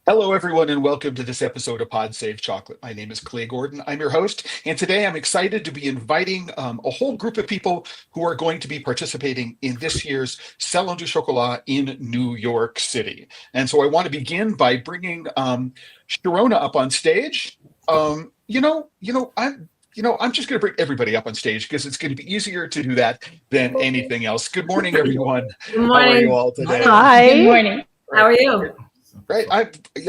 Hello, everyone, and welcome to this episode of Pod Save Chocolate. My name is Clay Gordon. I'm your host, and today I'm excited to be inviting a whole group of people who are going to be participating in this year's Salon du Chocolat in New York City. And so I want to begin by bringing Sharona up on stage. I'm just going to bring everybody up on stage because it's going to be easier to do that than anything else. Good morning, everyone. Good morning. How are you all today? Hi. Good morning. How are you? Right.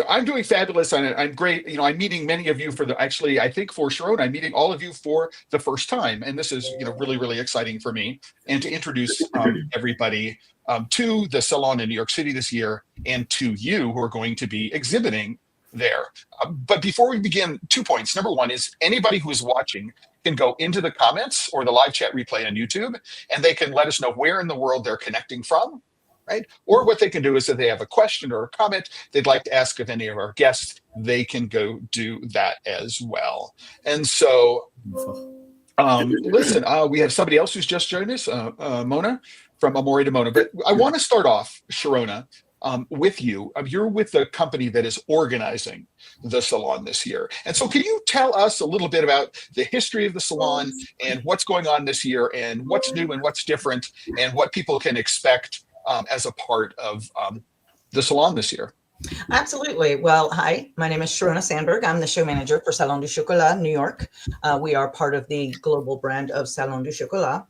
I'm doing fabulous. I'm great. I'm meeting many of you I think for Sharona, I'm meeting all of you for the first time. And this is, really, really exciting for me. And to introduce everybody to the Salon in New York City this year and to you who are going to be exhibiting there. But before we begin, 2 points. Number one is anybody who is watching can go into the comments or the live chat replay on YouTube, and they can let us know where in the world they're connecting from. Right? Or what they can do is if they have a question or a comment they'd like to ask of any of our guests, they can go do that as well. And so, listen, we have somebody else who's just joined us, Mona from Amore de Mona. But I want to start off, Sharona, with you. You're with the company that is organizing the salon this year. And so can you tell us a little bit about the history of the salon and what's going on this year and what's new and what's different and what people can expect as a part of the salon this year? Absolutely. Well, hi, my name is Sharona Sandberg. I'm the show manager for Salon du Chocolat, New York. We are part of the global brand of Salon du Chocolat.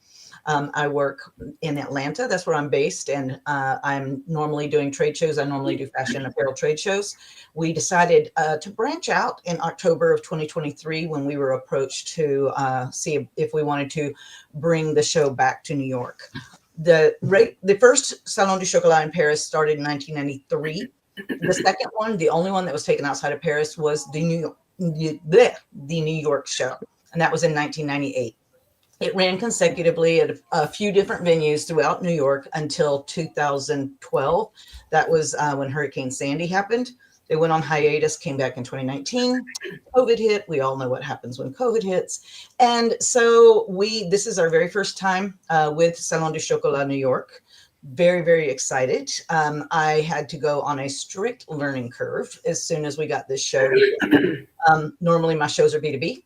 I work in Atlanta. That's where I'm based. And I'm normally doing trade shows. I normally do fashion apparel trade shows. We decided to branch out in October of 2023 when we were approached to see if we wanted to bring the show back to New York. The first Salon du Chocolat in Paris started in 1993. The second one, the only one that was taken outside of Paris, was the New York show, and that was in 1998. It ran consecutively at a few different venues throughout New York until 2012. That was when Hurricane Sandy happened. They went on hiatus, came back in 2019. COVID hit. We all know what happens when COVID hits. And so this is our very first time with Salon du Chocolat New York. Very, very excited. I had to go on a strict learning curve as soon as we got this show. Normally my shows are B2B.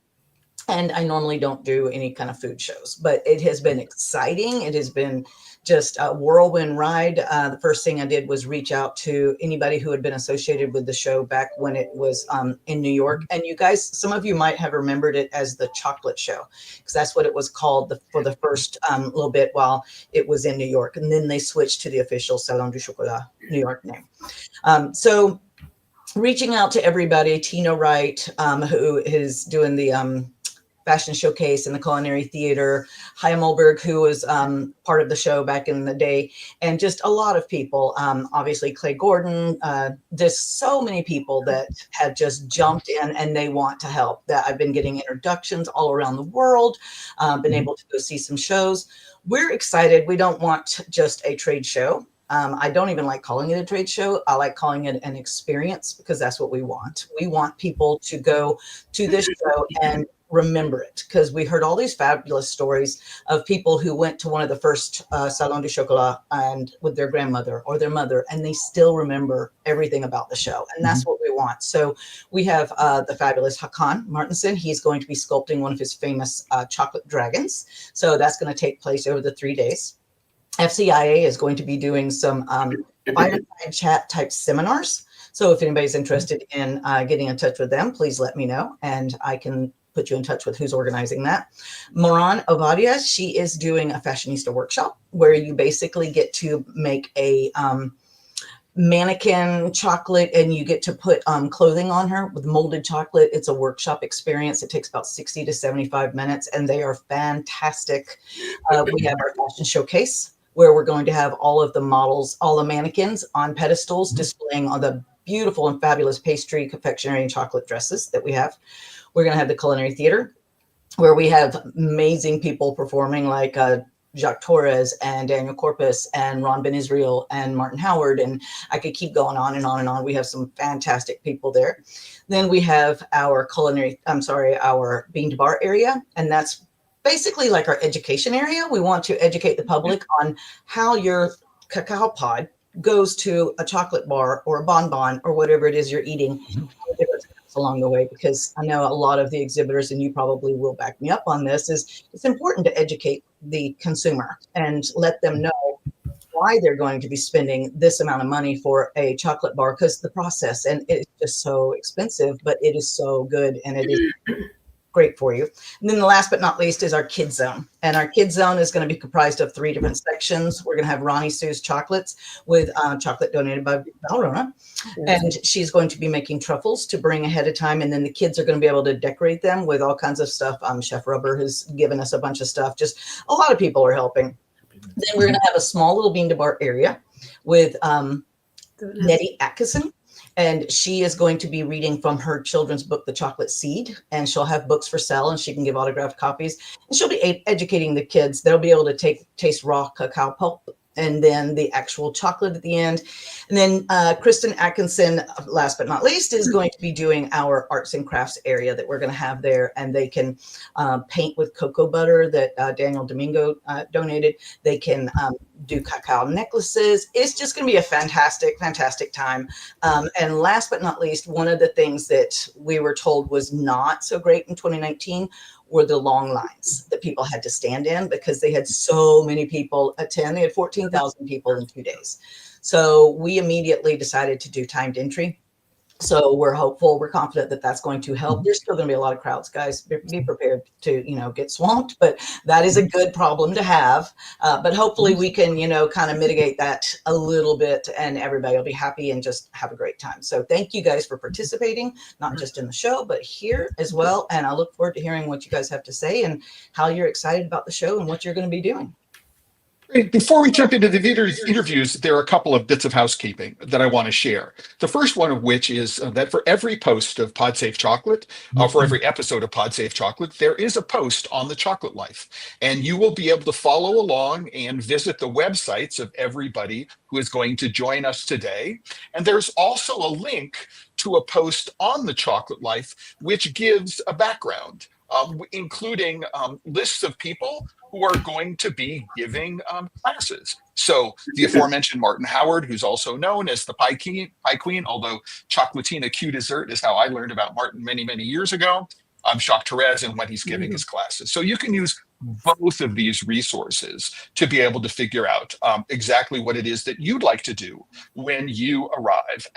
And I normally don't do any kind of food shows, but it has been exciting. It has been just a whirlwind ride. The first thing I did was reach out to anybody who had been associated with the show back when it was in New York. And you guys, some of you might have remembered it as the Chocolate Show, because that's what it was called for the first little bit while it was in New York. And then they switched to the official Salon du Chocolat New York name. So reaching out to everybody, Tina Wright, who is doing the fashion showcase in the Culinary Theater, Haya Mulberg, who was part of the show back in the day, and just a lot of people, obviously Clay Gordon, there's so many people that have just jumped in and they want to help. That I've been getting introductions all around the world, been able to go see some shows. We're excited. We don't want just a trade show. I don't even like calling it a trade show. I like calling it an experience because that's what we want. We want people to go to this show and remember it, because we heard all these fabulous stories of people who went to one of the first Salon du Chocolat and with their grandmother or their mother, and they still remember everything about the show. And that's what we want. So we have the fabulous Hakan Martinson. He's going to be sculpting one of his famous chocolate dragons. So that's going to take place over the 3 days. FCIA is going to be doing some fireside chat type seminars. So if anybody's interested in getting in touch with them, please let me know and I can put you in touch with who's organizing that. Moran Ovadia, she is doing a fashionista workshop where you basically get to make a mannequin chocolate, and you get to put clothing on her with molded chocolate. It's a workshop experience. It takes about 60 to 75 minutes, and they are fantastic. We have our fashion showcase where we're going to have all of the models, all the mannequins on pedestals displaying all the beautiful and fabulous pastry, confectionery, and chocolate dresses that we have. We're going to have the Culinary Theater where we have amazing people performing like Jacques Torres and Daniel Corpus and Ron Ben Israel and Martin Howard. And I could keep going on and on and on. We have some fantastic people there. Then we have our our bean to bar area. And that's basically like our education area. We want to educate the public on how your cacao pod goes to a chocolate bar or a bonbon or whatever it is you're eating along the way, because I know a lot of the exhibitors, and you probably will back me up on this, is it's important to educate the consumer and let them know why they're going to be spending this amount of money for a chocolate bar, because the process, and it's just so expensive, but it is so good and it is great for you. And then the last but not least is our kids zone. And our kids zone is going to be comprised of 3 different sections. We're going to have Ronnie Sue's chocolates with chocolate donated by Valrona. And she's going to be making truffles to bring ahead of time. And then the kids are going to be able to decorate them with all kinds of stuff. Chef Rubber has given us a bunch of stuff. Just a lot of people are helping. Then we're going to have a small little bean to bar area with Nettie Atkinson. And she is going to be reading from her children's book, The Chocolate Seed, and she'll have books for sale, and she can give autographed copies. And she'll be educating the kids. They'll be able to taste raw cacao pulp and then the actual chocolate at the end. And then Kristen Atkinson, last but not least, is going to be doing our arts and crafts area that we're going to have there. And they can paint with cocoa butter that Daniel Domingo donated. They can do cacao necklaces. It's just going to be a fantastic, fantastic time. And last but not least, one of the things that we were told was not so great in 2019 were the long lines that people had to stand in because they had so many people attend. They had 14,000 people in 2 days. So we immediately decided to do timed entry. So we're hopeful, we're confident that that's going to help. There's still going to be a lot of crowds, guys. Be prepared to, get swamped, but that is a good problem to have. But hopefully we can, kind of mitigate that a little bit, and everybody will be happy and just have a great time. So thank you guys for participating, not just in the show, but here as well. And I look forward to hearing what you guys have to say and how you're excited about the show and what you're going to be doing. Before we jump into the interviews, there are a couple of bits of housekeeping that I want to share. The first one of which is that for every post of PodSafe Chocolate, for every episode of PodSafe Chocolate, there is a post on the Chocolate Life. And you will be able to follow along and visit the websites of everybody who is going to join us today. And there's also a link to a post on the Chocolate Life, which gives a background, including lists of people who are going to be giving classes. So the aforementioned Martin Howard, who's also known as the Pie Queen, although Chocolatina Q Dessert is how I learned about Martin many, many years ago. Jacques Torres and when he's giving his classes. So you can use both of these resources to be able to figure out exactly what it is that you'd like to do when you arrive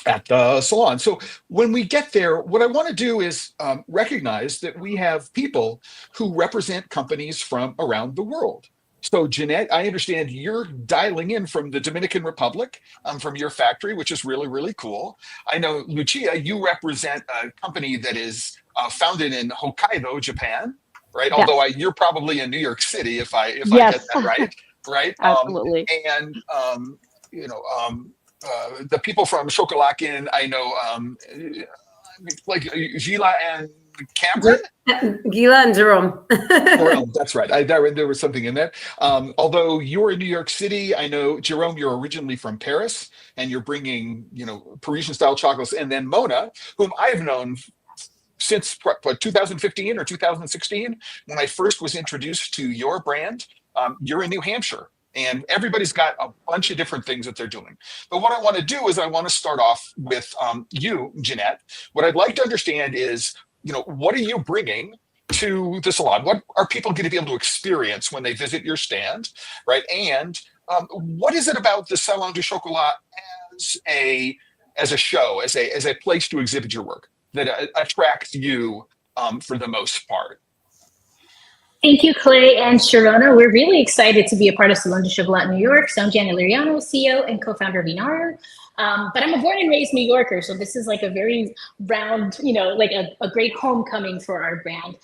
at the salon. So when we get there, what I want to do is recognize that we have people who represent companies from around the world. So Jeanette, I understand you're dialing in from the Dominican Republic, from your factory, which is really, really cool. I know, Lucia, you represent a company that is founded in Hokkaido, Japan, right? Yes. Although you're probably in New York City, if I Yes. get that right, right? Absolutely. The people from Chocolat, I know, like Gila and Cameron? Gila and Jerome. Jerome, that's right. There was something in there. Although you're in New York City, I know, Jerome, you're originally from Paris, and you're bringing, Parisian-style chocolates. And then Mona, whom I've known since 2015 or 2016, when I first was introduced to your brand. You're in New Hampshire. And everybody's got a bunch of different things that they're doing. But what I want to do is I want to start off with you, Jeanette. What I'd like to understand is, what are you bringing to the salon? What are people going to be able to experience when they visit your stand, right? And what is it about the Salon du Chocolat as a show, as a place to exhibit your work that attracts you for the most part. Thank you, Clay and Sharona. We're really excited to be a part of Salon du Chocolat New York. So I'm Janet Liriano, CEO and co-founder of Inaru. But I'm a born and raised New Yorker, so this is like a very round, like a great homecoming for our brand.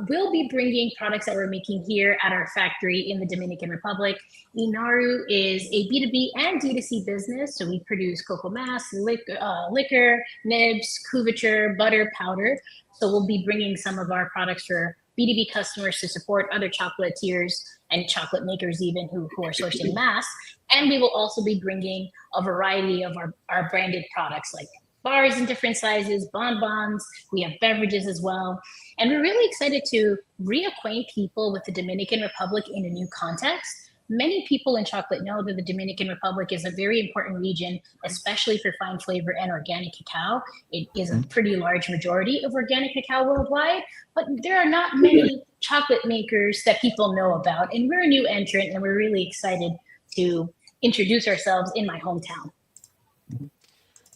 We'll be bringing products that we're making here at our factory in the Dominican Republic. Inaru is a B2B and D2C business, so we produce cocoa mass, liquor, nibs, couverture, butter, powder. So we'll be bringing some of our products for B2B customers to support other chocolatiers and chocolate makers even who are sourcing mass. And we will also be bringing a variety of our branded products like bars in different sizes, bonbons. We have beverages as well. And we're really excited to reacquaint people with the Dominican Republic in a new context. Many people in chocolate know that the Dominican Republic is a very important region, especially for fine flavor and organic cacao. It is a pretty large majority of organic cacao worldwide, but there are not many chocolate makers that people know about. And we're a new entrant, and we're really excited to introduce ourselves in my hometown.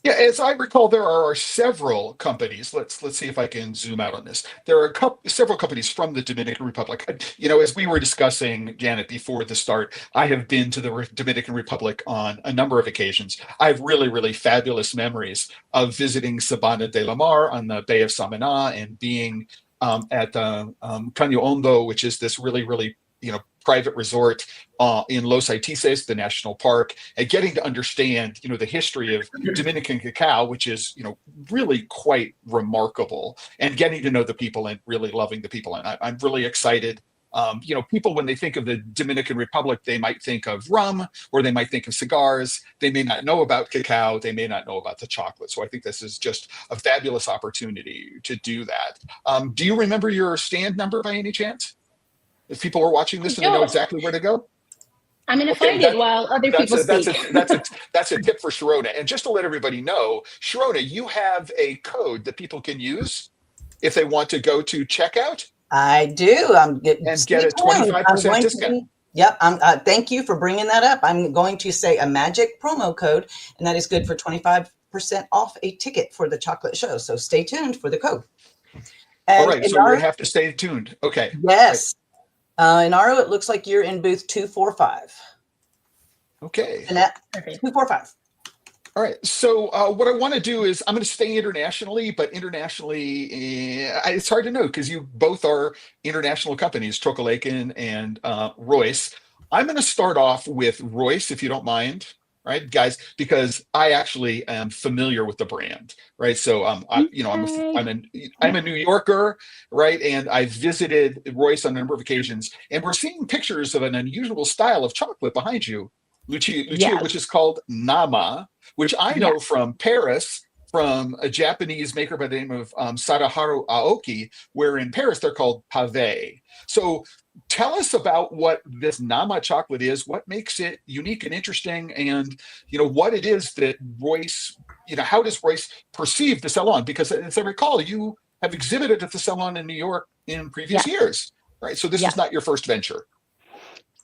Yeah, as I recall, there are several companies. Let's see if I can zoom out on this. There are several companies from the Dominican Republic. As we were discussing, Janet, before the start, I have been to the Dominican Republic on a number of occasions. I have really, really fabulous memories of visiting Sabana de la Mar on the Bay of Samana and being at Caño Hondo, which is this really, really private resort in Los Aitices, the national park, and getting to understand, the history of Dominican cacao, which is, really quite remarkable, and getting to know the people and really loving the people. And I'm really excited. People, when they think of the Dominican Republic, they might think of rum or they might think of cigars. They may not know about cacao. They may not know about the chocolate. So I think this is just a fabulous opportunity to do that. Do you remember your stand number by any chance? If people are watching this and they know exactly where to go? I'm going to find it while other people speak. That's a tip for Sharona. And just to let everybody know, Sharona, you have a code that people can use if they want to go to checkout. I do. Get a 25% discount. Yep. Thank you for bringing that up. I'm going to say a magic promo code, and that is good for 25% off a ticket for the chocolate show. So stay tuned for the code. All right. So we have to stay tuned. Okay. Yes. Inaru, it looks like you're in booth 245. Okay. Annette, 245. All right. So what I want to do is I'm going to stay internationally, but internationally, it's hard to know because you both are international companies, Chocolatecan and Royce. I'm going to start off with Royce, if you don't mind. Right, guys, because I actually am familiar with the brand, right? So I'm a New Yorker, right? And I visited Royce on a number of occasions, and we're seeing pictures of an unusual style of chocolate behind you, Lucia, Yes. which is called Nama, which I know from Paris, from a Japanese maker by the name of Sadaharu Aoki, where in Paris they're called pave. So tell us about what this Nama chocolate is, what makes it unique and interesting, and what it is that Royce, how does Royce perceive the salon? Because as I recall, you have exhibited at the salon in New York in previous years, right? So this is not your first venture.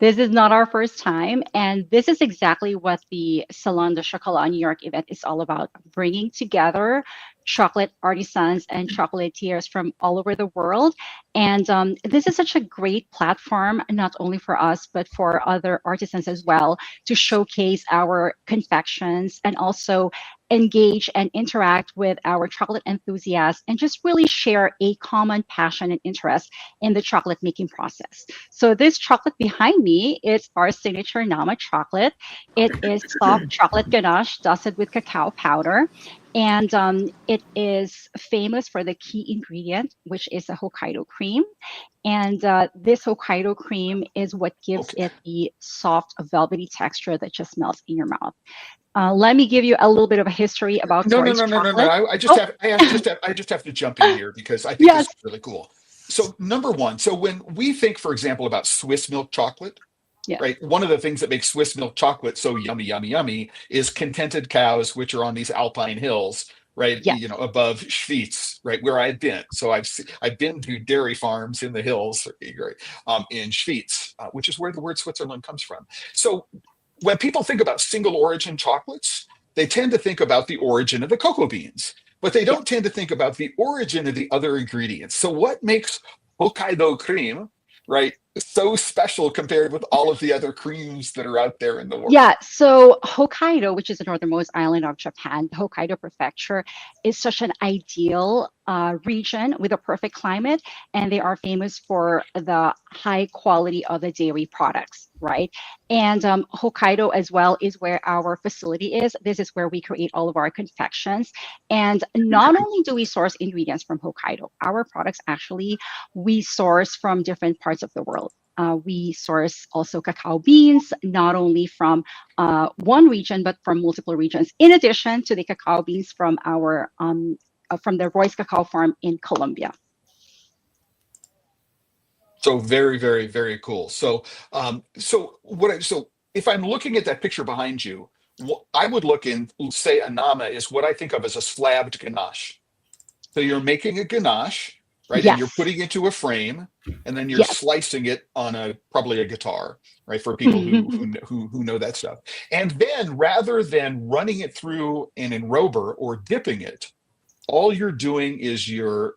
This is not our first time, and this is exactly what the Salon du Chocolat New York event is all about, bringing together chocolate artisans and chocolatiers from all over the world. And this is such a great platform, not only for us, but for other artisans as well, to showcase our confections and also engage and interact with our chocolate enthusiasts and just really share a common passion and interest in the chocolate making process. So this chocolate behind me is our signature Nama chocolate. It is soft chocolate ganache dusted with cacao powder. And it is famous for the key ingredient, which is a Hokkaido cream. And this Hokkaido cream is what gives it the soft, velvety texture that just melts in your mouth. Let me give you a little bit of a history about No. I just have to jump in here because I think this is really cool. So number one, so when we think, for example, about Swiss milk chocolate, right? One of the things that makes Swiss milk chocolate so yummy, yummy, yummy is contented cows, which are on these alpine hills, right? Above Schwyz, right? Where I've been. So I've been to dairy farms in the hills, in Schwyz, which is where the word Switzerland comes from. So when people think about single origin chocolates, they tend to think about the origin of the cocoa beans. but they don't tend to think about the origin of the other ingredients. So what makes Hokkaido cream, right, so special compared with all of the other creams that are out there in the world? Yeah, so Hokkaido, which is the northernmost island of Japan, the Hokkaido prefecture, is such an ideal region with a perfect climate, and they are famous for the high quality of the dairy products, right? And Hokkaido as well is where our facility is. This is where we create all of our confections. And not only do we source ingredients from Hokkaido, our products actually we source from different parts of the world. We source also cacao beans, not only from one region, but from multiple regions, in addition to the cacao beans from our from the Royce Cacao Farm in Colombia. So very, very, very cool. So, so if I'm looking at that picture behind you, I would look and say a nama is what I think of as a slabbed ganache. So you're making a ganache, right? Yes. And you're putting it into a frame, and then you're Yes. slicing it on probably a guitar, right? For people who know that stuff. And then rather than running it through an enrober or dipping it, all you're doing is you're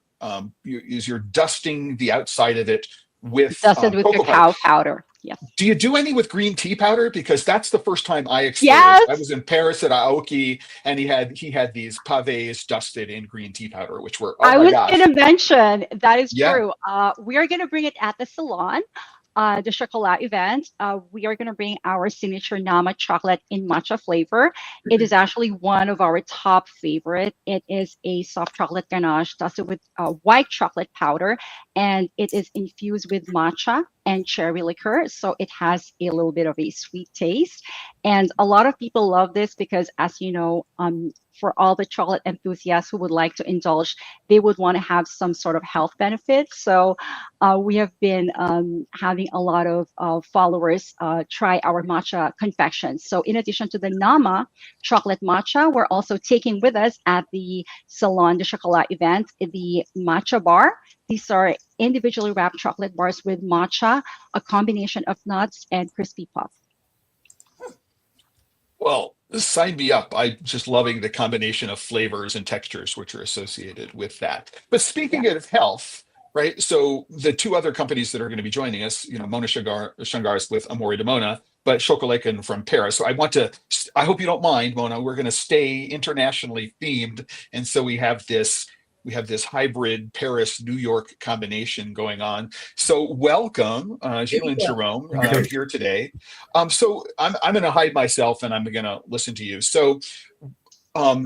dusting the outside of it with Dusted with cocoa cacao powder. Yes. Do you do any with green tea powder? Because that's the first time I experienced. Yes. I was in Paris at Aoki, and he had these pavés dusted in green tea powder, which were I my was gosh. going to mention that is Yeah. true. We are going to bring it at the salon, the Chocolat event. We are going to bring our signature Nama chocolate in matcha flavor. It is actually one of our top favorite. It is a soft chocolate ganache dusted with white chocolate powder, and it is infused with matcha and cherry liqueur. So it has a little bit of a sweet taste. And a lot of people love this because, as you know, for all the chocolate enthusiasts who would like to indulge, they would want to have some sort of health benefit. So we have been having a lot of followers try our matcha confections. So in addition to the Nama chocolate matcha, we're also taking with us at the Salon du Chocolat event the matcha bar. These are individually wrapped chocolate bars with matcha, a combination of nuts and crispy puff. Well, sign me up. I'm just loving the combination of flavors and textures which are associated with that. But speaking of health, right? So the two other companies that are going to be joining us, Mona Shangar's with Amore de Mona, but Chocolat from Paris. So I hope you don't mind, Mona. We're going to stay internationally themed, and so we have this hybrid Paris-New York combination going on. So welcome, Gilles and Jerome, here today. So I'm going to hide myself and I'm going to listen to you. So tell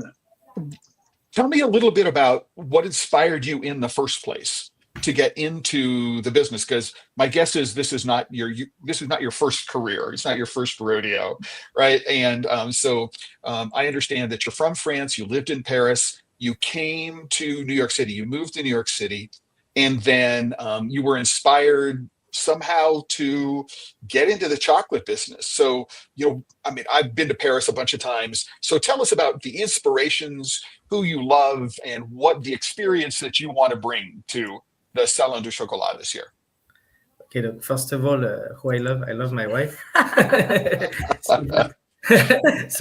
me a little bit about what inspired you in the first place to get into the business, because my guess is this is not your first career. It's not your first rodeo, right? And so I understand that you're from France. You lived in Paris. You came to New York City, you moved to New York City, and then you were inspired somehow to get into the chocolate business. So, I've been to Paris a bunch of times. So tell us about the inspirations, who you love, and what the experience that you want to bring to the Salon du Chocolat this year. Okay, look, first of all, who I love my wife. So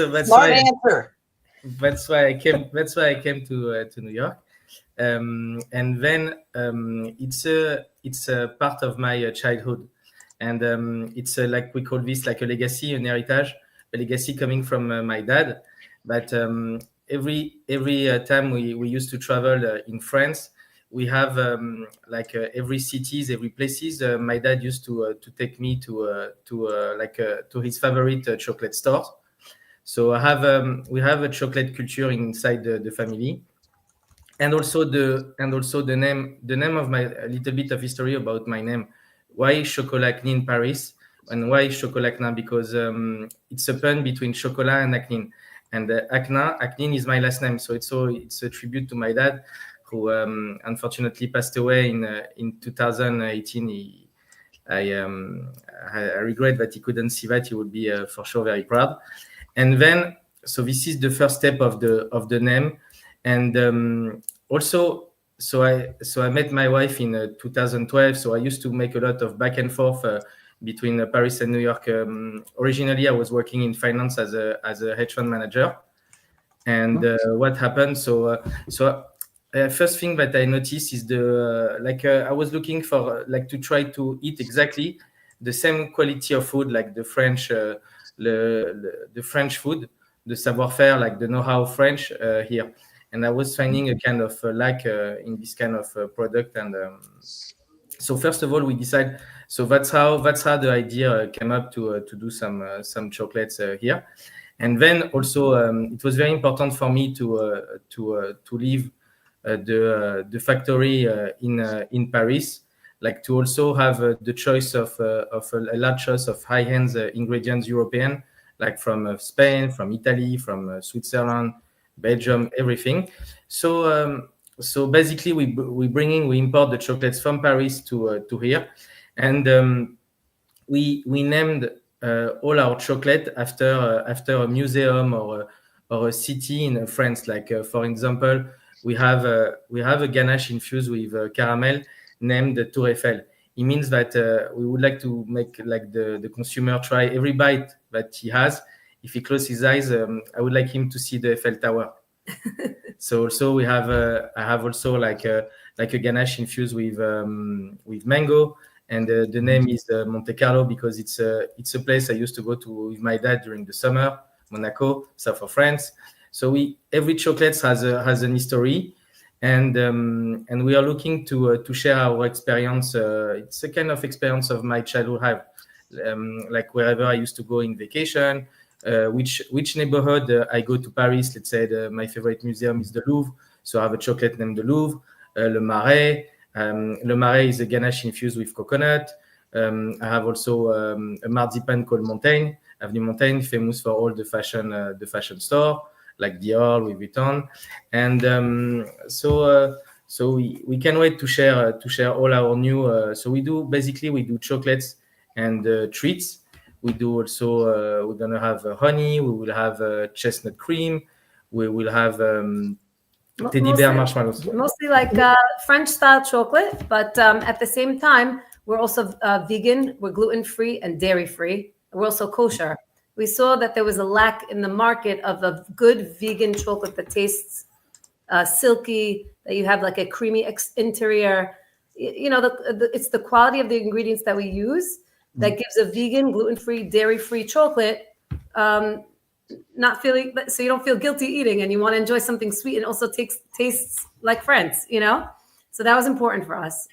that's Smart why. answer. That's why I came. That's why I came to New York, and then it's a part of my childhood, and it's like we call this like a legacy, an heritage, a legacy coming from my dad. But every time we used to travel in France, we have every cities, every places. My dad used to take me to his favorite chocolate stores. So we have a chocolate culture inside the family, and also the name of a little bit of history about my name. Why Chocolat I in Paris, and why Chocolat I? Because it's a pun between chocolat and acne, and acne is my last name. So it's a tribute to my dad, who unfortunately passed away in 2018. I regret that he couldn't see that. He would be for sure very proud. And then, so this is the first step of the name, and also, so I met my wife in 2012. So I used to make a lot of back and forth between Paris and New York. Originally, I was working in finance as a hedge fund manager, And what happened? First thing that I noticed is I was looking for to try to eat exactly the same quality of food, like the French, the French food, the savoir-faire, like the know-how French here. And I was finding a kind of lack in this kind of product. And so first of all, we decided. So that's how the idea came up to do some chocolates here. And then also it was very important for me to leave the factory in Paris, like to also have the choice of a large choice of high-end ingredients European, like from Spain, from Italy, from Switzerland, Belgium, everything. So basically we import the chocolates from Paris to here, and we named all our chocolate after a museum or a city in France. Like for example, we have a ganache infused with caramel named Tour Eiffel. It means that we would like to make like the consumer try every bite that he has. If he closes his eyes, I would like him to see the Eiffel Tower. So also I have also like a ganache infused with mango. And the name is Monte Carlo because it's a place I used to go to with my dad during the summer, Monaco, south of France. So every chocolate has an history, and we are looking to share our experience. It's a kind of experience of my childhood life, like wherever I used to go in vacation, which neighborhood I go to Paris. Let's say my favorite museum is the Louvre, so I have a chocolate named the Louvre, Le Marais. Le Marais is a ganache infused with coconut. I have also a marzipan called Montaigne, Avenue Montaigne, famous for all the fashion store like Dior, Louis Vuitton, and so we can't wait to share all our new. So we do chocolates and treats. We do also we're gonna have honey. We will have chestnut cream. We will have teddy bear marshmallows. Mostly like French style chocolate, but at the same time, we're also vegan, we're gluten-free and dairy-free. We're also kosher. We saw that there was a lack in the market of a good vegan chocolate that tastes silky, that you have like a creamy interior. You know, it's the quality of the ingredients that we use that gives a vegan, gluten-free, dairy-free chocolate not feeling, so you don't feel guilty eating and you want to enjoy something sweet and also tastes like friends, you know? So that was important for us.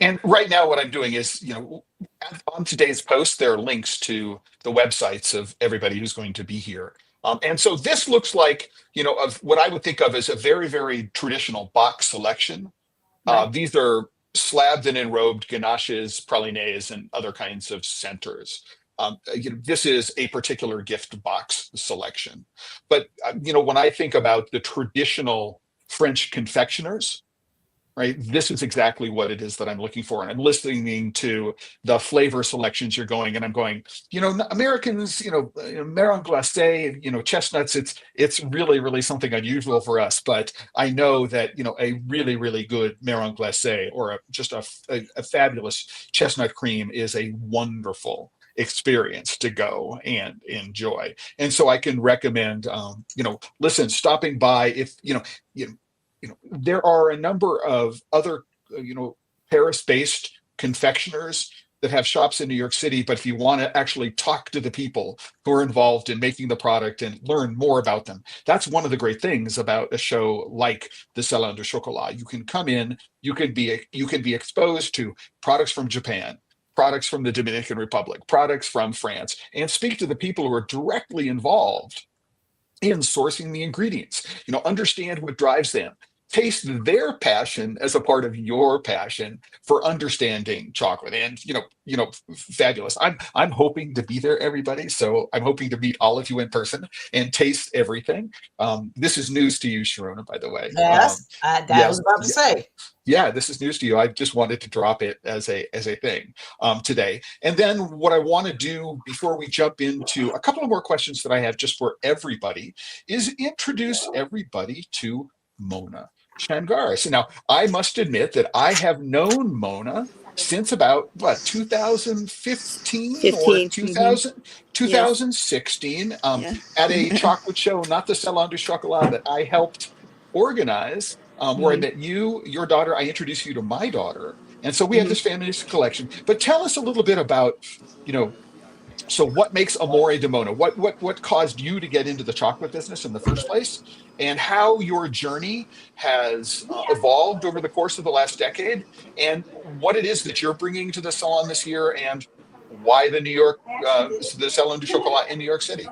And right now what I'm doing is, on today's post, there are links to the websites of everybody who's going to be here. And so this looks like, of what I would think of as a very, very traditional box selection. Right. These are slabbed and enrobed ganaches, pralines, and other kinds of centers. This is a particular gift box selection. But, when I think about the traditional French confectioners, right, this is exactly what it is that I'm looking for. And I'm listening to the flavor selections you're going, and I'm going, Americans, marron glacé, chestnuts, it's really, really something unusual for us. But I know that, a really, really good marron glacé or just a fabulous chestnut cream is a wonderful experience to go and enjoy. And so I can recommend, listen, stopping by if, there are a number of other, Paris-based confectioners that have shops in New York City. But if you want to actually talk to the people who are involved in making the product and learn more about them, that's one of the great things about a show like the Salon du Chocolat. You can come in, you can be exposed to products from Japan, products from the Dominican Republic, products from France, and speak to the people who are directly involved in sourcing the ingredients. Understand what drives them. Taste their passion as a part of your passion for understanding chocolate. And fabulous. I'm hoping to be there, everybody. So I'm hoping to meet all of you in person and taste everything. This is news to you, Sharona, by the way. Yes, I was about to say. Yeah, this is news to you. I just wanted to drop it as a thing today. And then what I want to do before we jump into a couple of more questions that I have just for everybody is introduce everybody to Mona Shangar. So now I must admit that I have known Mona since about what 2015 or 15. 2000 Yes. 2016 Yeah. at a chocolate show, not the Salon du Chocolat that I helped organize, where I met you, your daughter. I introduced you to my daughter, and so we have this family's collection. But tell us a little bit about, you know, so what makes Amore di Mona? What caused you to get into the chocolate business in the first place, and how your journey has evolved over the course of the last decade, and what it is that you're bringing to the salon this year, and why the Salon du Chocolat in New York City.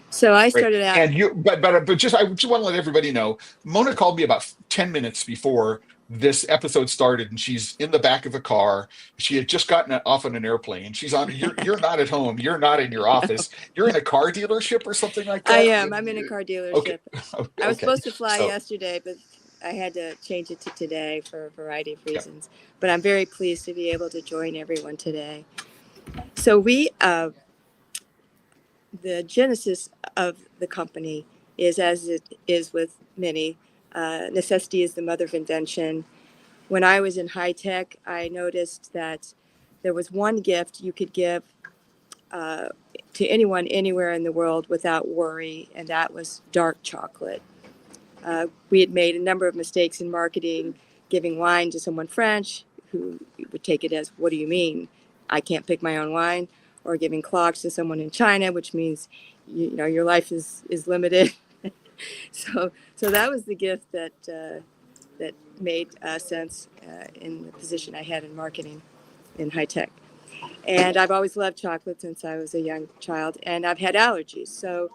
So I Right. started out. And but just I just want to let everybody know, Mona called me about 10 minutes before this episode started, and she's in the back of a car. She had just gotten off on an airplane. She's on, you're not at home, you're not in your office, you're in a car dealership or something like that. I am. I'm in a car Okay. dealership. Okay. I was supposed to fly So, yesterday, but I had to change it to today for a variety of reasons. But I'm very pleased to be able to join everyone today. So the genesis of the company is, as it is with many, necessity is the mother of invention. When I was in high tech, I noticed that there was one gift you could give to anyone anywhere in the world without worry, and that was dark chocolate. We had made a number of mistakes in marketing, giving wine to someone French who would take it as, "What do you mean? I can't pick my own wine," or giving clogs to someone in China, which means your life is limited. So that was the gift that made sense in the position I had in marketing in high tech. And I've always loved chocolate since I was a young child, and I've had allergies. So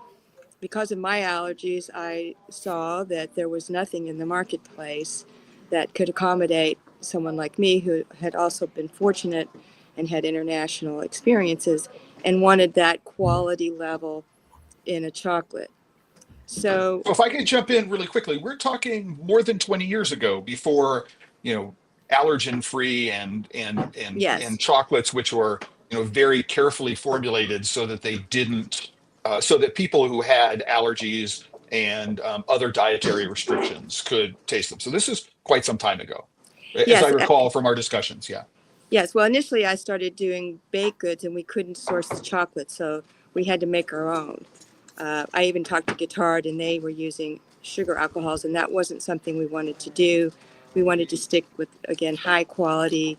because of my allergies, I saw that there was nothing in the marketplace that could accommodate someone like me who had also been fortunate and had international experiences and wanted that quality level in a chocolate. So if I could jump in really quickly, we're talking more than 20 years ago, before, allergen free and yes, chocolates which were, very carefully formulated so that they didn't so that people who had allergies and other dietary restrictions could taste them. So this is quite some time ago, as I yes, recall from our discussions. Yeah. yes. Well, initially I started doing baked goods and we couldn't source the chocolate, so we had to make our own. I even talked to Guittard, and they were using sugar alcohols, and that wasn't something we wanted to do. We wanted to stick with, again, high quality.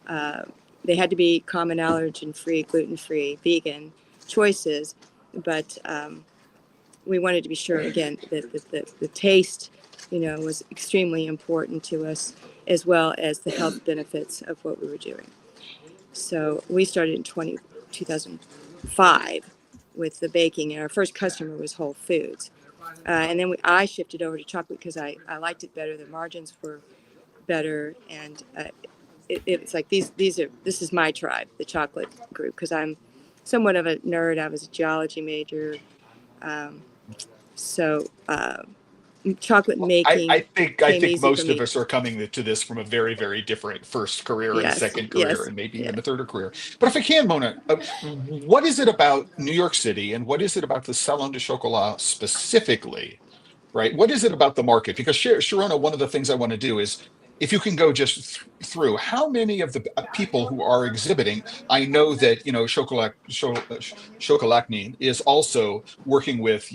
They had to be common allergen free, gluten free, vegan choices, but we wanted to be sure, again, that the taste, was extremely important to us, as well as the health benefits of what we were doing. So we started in 2005 with the baking, and our first customer was Whole Foods. And then I shifted over to chocolate because I liked it better. The margins were better, and it's like this is my tribe, the chocolate group, because I'm somewhat of a nerd. I was a geology major, so chocolate making I think came easy for most of me. us are coming to this from a very, very different first career and Yes, second career yes, and maybe yeah. even a third career. But if I can, Mona, what is it about New York City, and what is it about the Salon du Chocolat specifically, right? What is it about the market? Because Sharona, one of the things I want to do is, if you can go just through how many of the people who are exhibiting. I know that Chocolatni is also working with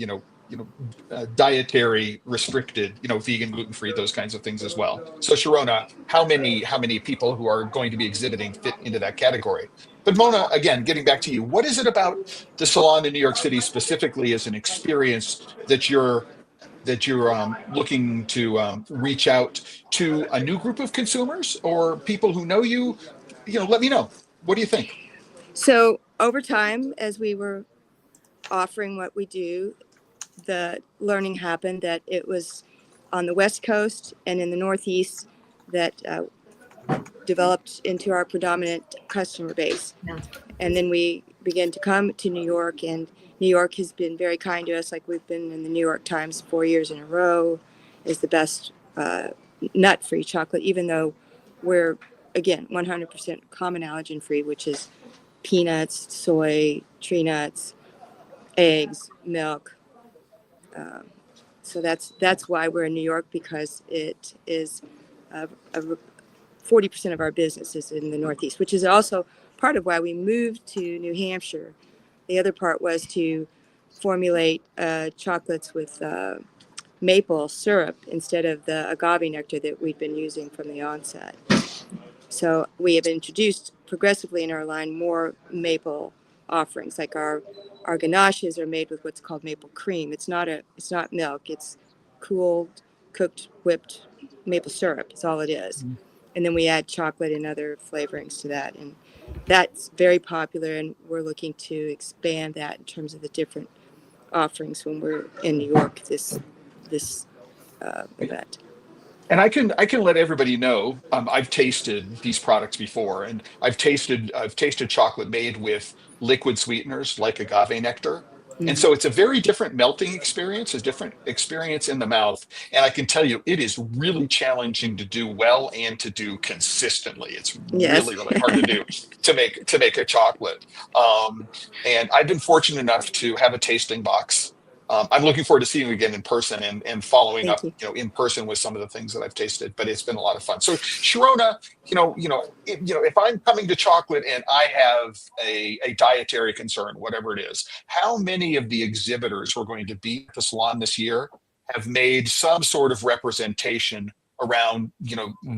dietary restricted, vegan, gluten free, those kinds of things as well. So Sharona, how many people who are going to be exhibiting fit into that category? But Mona, again, getting back to you, what is it about the salon in New York City specifically as an experience that you're looking to reach out to a new group of consumers or people who know you? Let me know. What do you think? So over time, as we were offering what we do, the learning happened that it was on the West Coast and in the Northeast that developed into our predominant customer base. And then we began to come to New York, and New York has been very kind to us. Like, we've been in the New York Times 4 years in a row as the best nut-free chocolate, even though we're, again, 100% common allergen-free, which is peanuts, soy, tree nuts, eggs, milk. So that's why we're in New York, because it is a 40% of our business is in the Northeast, which is also part of why we moved to New Hampshire. The other part was to formulate chocolates with maple syrup instead of the agave nectar that we'd been using from the onset. So we have introduced progressively in our line more maple offerings, like our ganaches are made with what's called maple cream. It's not milk. It's cooled, cooked, whipped maple syrup. It's all it is. And then we add chocolate and other flavorings to that, and that's very popular. And we're looking to expand that in terms of the different offerings when we're in New York this event. And I can let everybody know, I've tasted these products before, and I've tasted chocolate made with liquid sweeteners like agave nectar. And so it's a very different melting experience, a different experience in the mouth. And I can tell you, it is really challenging to do well and to do consistently. It's really, really hard to do to make a chocolate. And I've been fortunate enough to have a tasting box. I'm looking forward to seeing you again in person and following up, in person with some of the things that I've tasted. But it's been a lot of fun. So, Sharona, if I'm coming to chocolate and I have a dietary concern, whatever it is, how many of the exhibitors who are going to be at the salon this year have made some sort of representation around,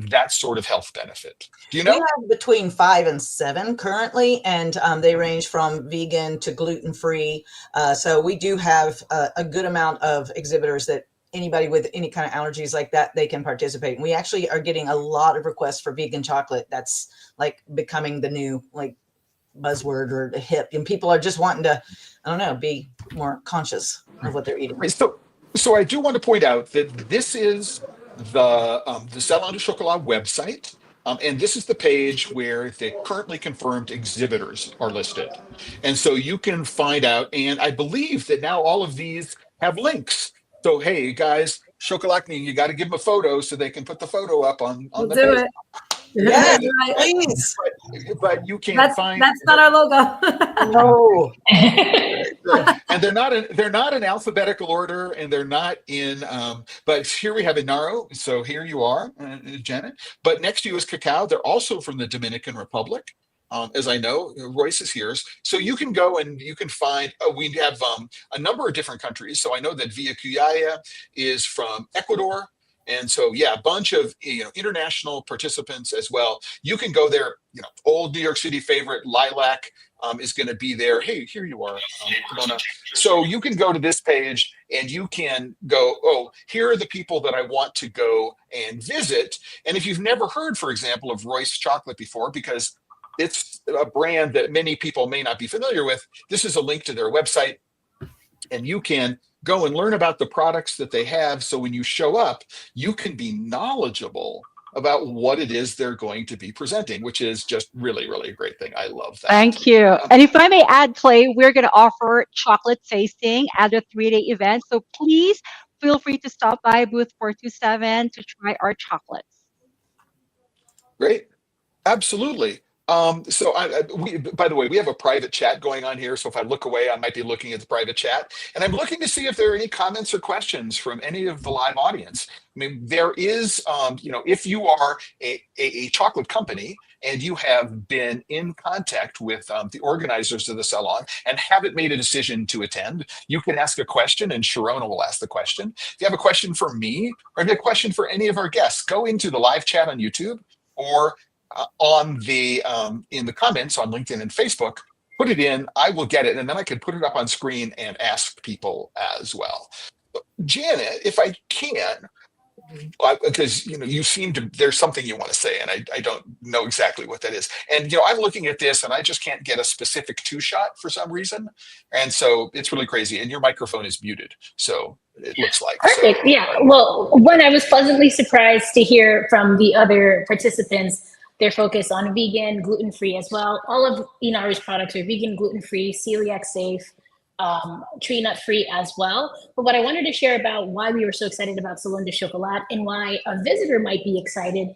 that sort of health benefit? Do you know? We have between 5 and 7 currently, and they range from vegan to gluten-free. So we do have a good amount of exhibitors that anybody with any kind of allergies like that, they can participate. And we actually are getting a lot of requests for vegan chocolate. That's like becoming the new buzzword or the hip, and people are just wanting to, be more conscious of what they're eating. So I do want to point out that this is the Salon du Chocolat website, and this is the page where the currently confirmed exhibitors are listed, and so you can find out. And I believe that now all of these have links. So hey, guys, Chocolat, you got to give them a photo so they can put the photo up on the page. Yeah, please. But you can't find. That's not our logo. No. And they're not in alphabetical order, and they're not in. But here we have Inaro. So here you are, Janet. But next to you is Cacao. They're also from the Dominican Republic. As I know, Royce is here. So you can go and you can find, we have a number of different countries. So I know that Via Cuyaya is from Ecuador. And so, a bunch of international participants as well. You can go there. Old New York City favorite Lilac is going to be there. Hey, here you are, Mona. So you can go to this page and you can go, oh, here are the people that I want to go and visit. And if you've never heard, for example, of Royce Chocolate before, because it's a brand that many people may not be familiar with, this is a link to their website, and you can go and learn about the products that they have. So when you show up, you can be knowledgeable about what it is they're going to be presenting, which is just really, really a great thing. I love that. Thank you. And if I may add, Clay, we're going to offer chocolate tasting at the 3-day event. So please feel free to stop by booth 427 to try our chocolates. Great. Absolutely. So by the way, we have a private chat going on here. So if I look away, I might be looking at the private chat, and I'm looking to see if there are any comments or questions from any of the live audience. I mean, there is, if you are a chocolate company and you have been in contact with the organizers of the salon and haven't made a decision to attend, you can ask a question and Sharona will ask the question. If you have a question for me or if you have a question for any of our guests, go into the live chat on YouTube or on the in the comments on LinkedIn and Facebook, put it in, I will get it, and then I can put it up on screen and ask people as well. Janet, if I can, because you seem to, there's something you want to say, and I don't know exactly what that is. And I'm looking at this and I just can't get a specific 2-shot for some reason. And so it's really crazy. And your microphone is muted. So it looks like. Perfect. So. Yeah. Well, I was pleasantly surprised to hear from the other participants their focus on vegan, gluten-free as well. All of Inari's products are vegan, gluten-free, celiac safe, tree nut free as well. But what I wanted to share about why we were so excited about Salon du Chocolat and why a visitor might be excited,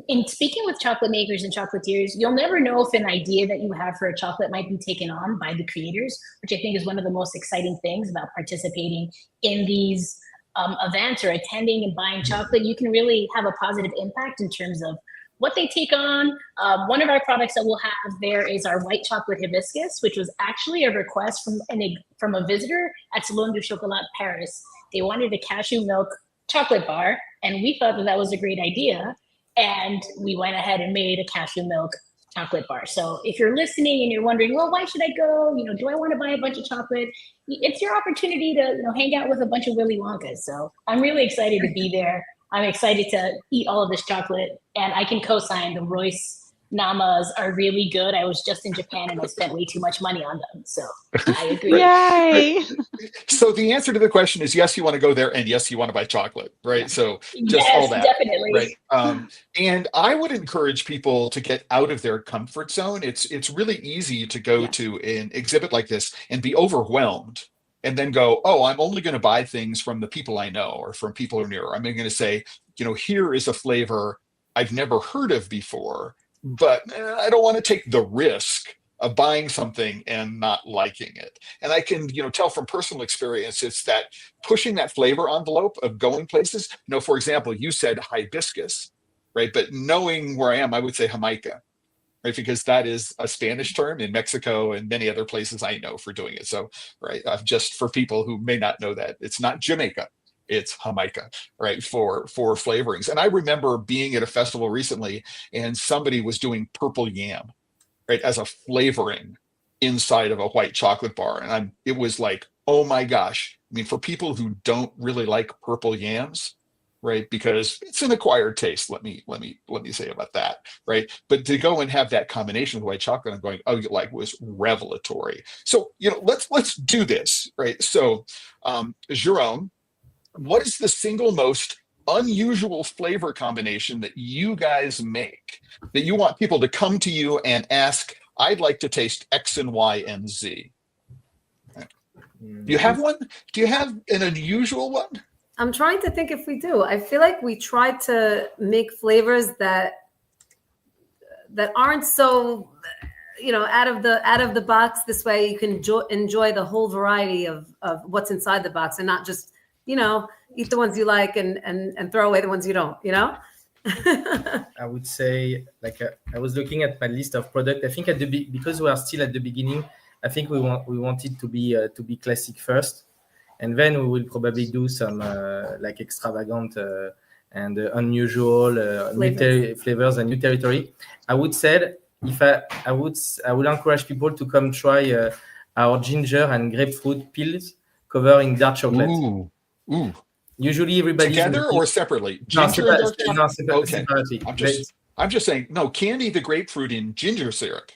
in speaking with chocolate makers and chocolatiers, you'll never know if an idea that you have for a chocolate might be taken on by the creators, which I think is one of the most exciting things about participating in these events or attending and buying chocolate. You can really have a positive impact in terms of what they take on. One of our products that we'll have there is our white chocolate hibiscus, which was actually a request from a visitor at Salon du Chocolat Paris. They wanted a cashew milk chocolate bar, and we thought that that was a great idea. And we went ahead and made a cashew milk chocolate bar. So if you're listening and you're wondering, well, why should I go? Do I want to buy a bunch of chocolate? It's your opportunity to, hang out with a bunch of Willy Wonkas. So I'm really excited to be there. I'm excited to eat all of this chocolate, and I can co-sign the Royce Namas are really good. I was just in Japan and I spent way too much money on them. So I agree. Yay! So the answer to the question is yes, you want to go there, and yes, you want to buy chocolate, right? So just Yes, all that, definitely. right? And I would encourage people to get out of their comfort zone. It's really easy to go to an exhibit like this and be overwhelmed, and then go, oh, I'm only going to buy things from the people I know or from people who are near. I'm going to say, here is a flavor I've never heard of before, but I don't want to take the risk of buying something and not liking it. And I can, tell from personal experience, it's that pushing that flavor envelope of going places. For example, you said hibiscus, right? But knowing where I am, I would say Jamaica, right? Because that is a Spanish term in Mexico and many other places I know for doing it. So, right, just for people who may not know that, it's not Jamaica, it's Jamaica, right, for flavorings. And I remember being at a festival recently and somebody was doing purple yam, right, as a flavoring inside of a white chocolate bar. And it was like, oh my gosh. I mean, for people who don't really like purple yams, right, because it's an acquired taste, let me say about that, right? But to go and have that combination with white chocolate, I'm going, was revelatory. So, let's do this, right? So, Jerome, what is the single most unusual flavor combination that you guys make that you want people to come to you and ask, I'd like to taste X and Y and Z? Do you have one? Do you have an unusual one? I'm trying to think if we do. I feel like we try to make flavors that aren't so, out of the box. This way you can enjoy the whole variety of what's inside the box and not just, eat the ones you like and throw away the ones you don't, I would say, I was looking at my list of products. I think because we are still at the beginning, I think we wanted to be classic first, and then we will probably do some extravagant and unusual flavors and new territory. I would say I would encourage people to come try our ginger and grapefruit pills covered in dark chocolate. Ooh. Usually everybody together or separately? Separately. I'm just saying, no, candy the grapefruit in ginger syrup.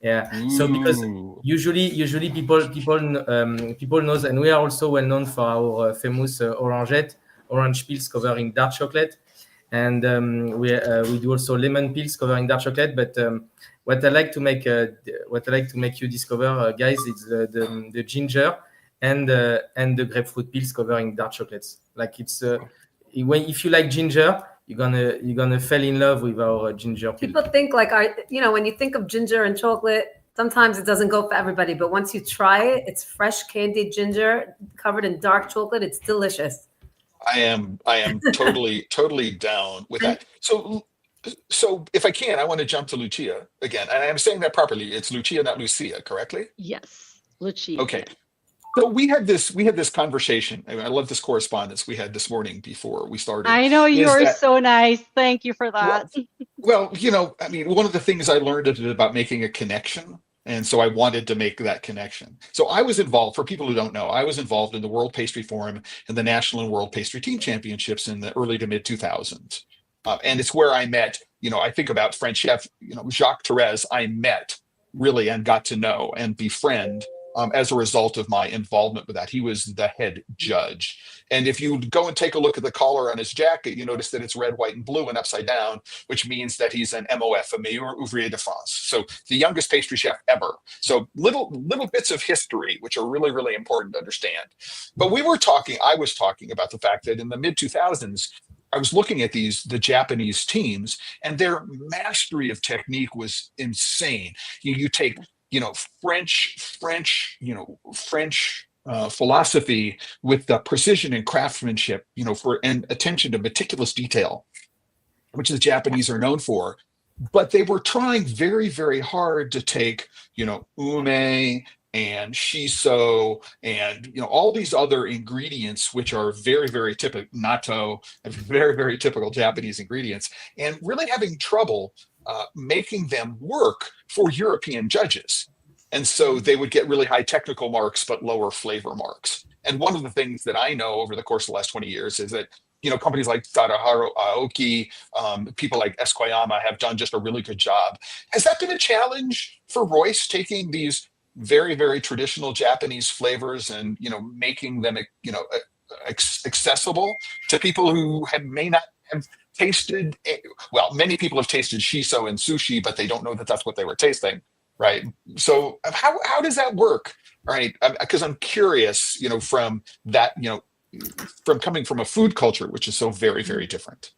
Yeah. So because usually people knows, and we are also well known for our famous orange pills covered in dark chocolate, and we do also lemon pills covered in dark chocolate. But what I like to make you discover, guys, is the ginger and the grapefruit pills covering dark chocolates. If you like ginger, you're gonna fall in love with our ginger pill. People think when you think of ginger and chocolate, sometimes it doesn't go for everybody. But once you try it, it's fresh candied ginger covered in dark chocolate. It's delicious. I am totally down with that. So if I can, I want to jump to Lucia again, and I'm saying that properly. It's Lucia, not Lucia, correctly? Yes, Lucia. Okay. So we had this conversation. I love this correspondence we had this morning before we started. I know you are so nice. Thank you for that. Well, one of the things I learned is about making a connection. And so I wanted to make that connection. So I was involved, for people who don't know, I was involved in the World Pastry Forum and the National and World Pastry Team Championships in the early to mid 2000s. And it's where I met, I think about French chef, Jacques Therese, I met really and got to know and befriend as a result of my involvement with that. He was the head judge. And if you go and take a look at the collar on his jacket, you notice that it's red, white, and blue and upside down, which means that he's an MOF, a Meilleur Ouvrier de France. So the youngest pastry chef ever. So little bits of history, which are really, really important to understand. But I was talking about the fact that in the mid 2000s, I was looking at the Japanese teams, and their mastery of technique was insane. You take French philosophy with the precision and craftsmanship, and attention to meticulous detail. which the Japanese are known for. But they were trying very, very hard to take, ume and shiso and, all these other ingredients, which are very, very typical, natto, and very, very typical Japanese ingredients, and really having trouble making them work for European judges. And so they would get really high technical marks, but lower flavor marks. And one of the things that I know over the course of the last 20 years is that companies like Tadaharu Aoki, people like Esquayama have done just a really good job. Has that been a challenge for Royce, taking these very, very traditional Japanese flavors and, making them, accessible to people who may not have tasted, well, many people have tasted shiso and sushi, but they don't know that that's what they were tasting, right? So how does that work, right? Because I'm curious, from that, from coming from a food culture, which is so very, very different.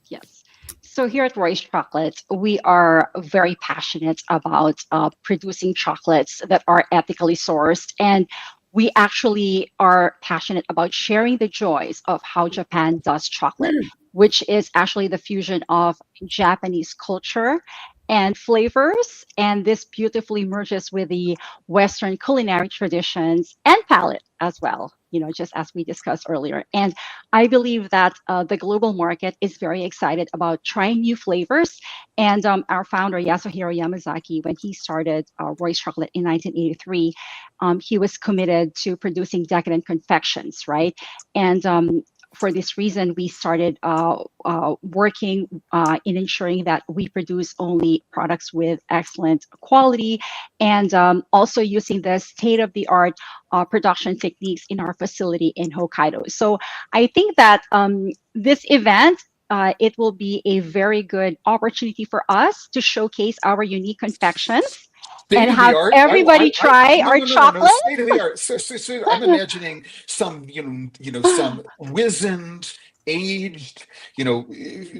Yes. So here at Royce Chocolate, we are very passionate about producing chocolates that are ethically sourced. And we actually are passionate about sharing the joys of how Japan does chocolate, which is actually the fusion of Japanese culture and flavors. And this beautifully merges with the Western culinary traditions and palate as well, just as we discussed earlier. And I believe that the global market is very excited about trying new flavors. And our founder, Yasuhiro Yamazaki, when he started Royce Chocolate in 1983, he was committed to producing decadent confections, right? And for this reason, we started working in ensuring that we produce only products with excellent quality, and also using the state-of-the-art production techniques in our facility in Hokkaido. So I think that this event, it will be a very good opportunity for us to showcase our unique confections and have everybody try our chocolate. State of the art. So I'm imagining some, some wizened, aged,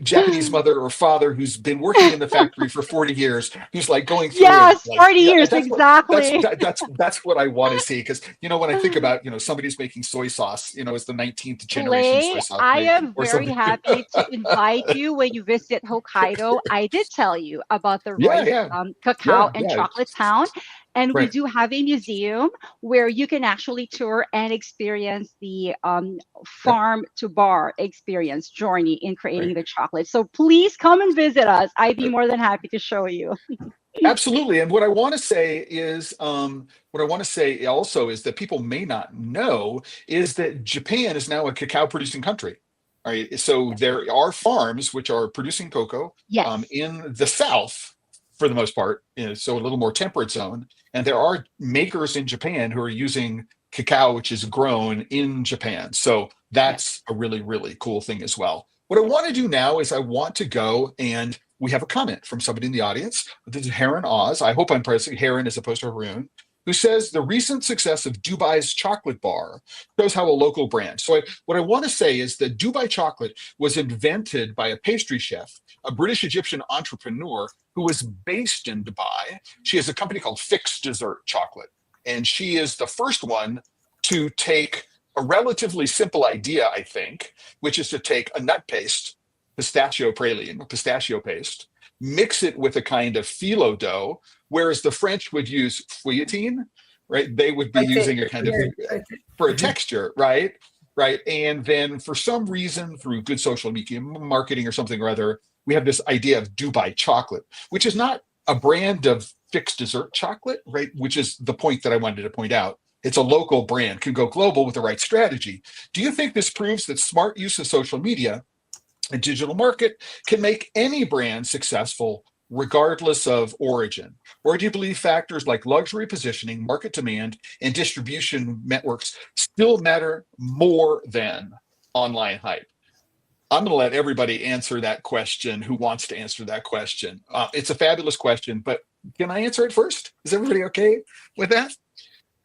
Japanese mother or father who's been working in the factory for 40 years, who's like going through. Yes, 40 years, exactly. That's what I want to see. Because, when I think about, somebody's making soy sauce, it's the 19th generation soy sauce. I am very happy to invite you when you visit Hokkaido. I did tell you about the Royce cacao and chocolate town. And we do have a museum where you can actually tour and experience the farm to bar experience journey in creating the chocolate. So please come and visit us. I'd be more than happy to show you. Absolutely. And what I want to say is, also is that people may not know is that Japan is now a cacao producing country. All right. So there are farms which are producing cocoa in the South, for the most part, so a little more temperate zone. And there are makers in Japan who are using cacao, which is grown in Japan. So that's a really, really cool thing as well. What I want to do now is I want to go, and we have a comment from somebody in the audience. This is Heron Oz. I hope I'm pronouncing Heron as opposed to Haroon, who says the recent success of Dubai's chocolate bar shows how a local brand. So what I want to say is that Dubai chocolate was invented by a pastry chef, a British Egyptian entrepreneur who was based in Dubai. She has a company called Fixed Dessert Chocolate. And she is the first one to take a relatively simple idea, I think, which is to take a nut paste, pistachio praline, pistachio paste, mix it with a kind of phyllo dough, whereas the French would use fouilletine, right? They would be using a kind of, for a texture, right? And then for some reason, through good social media marketing or something or other, we have this idea of Dubai chocolate, which is not a brand of Fixed Dessert Chocolate, right? Which is the point that I wanted to point out. It's a local brand, can go global with the right strategy. Do you think this proves that smart use of social media and digital market can make any brand successful regardless of origin? Or do you believe factors like luxury positioning, market demand, and distribution networks still matter more than online hype? I'm going to let everybody answer that question who wants to answer that question. It's a fabulous question, but can I answer it first? Is everybody okay with that?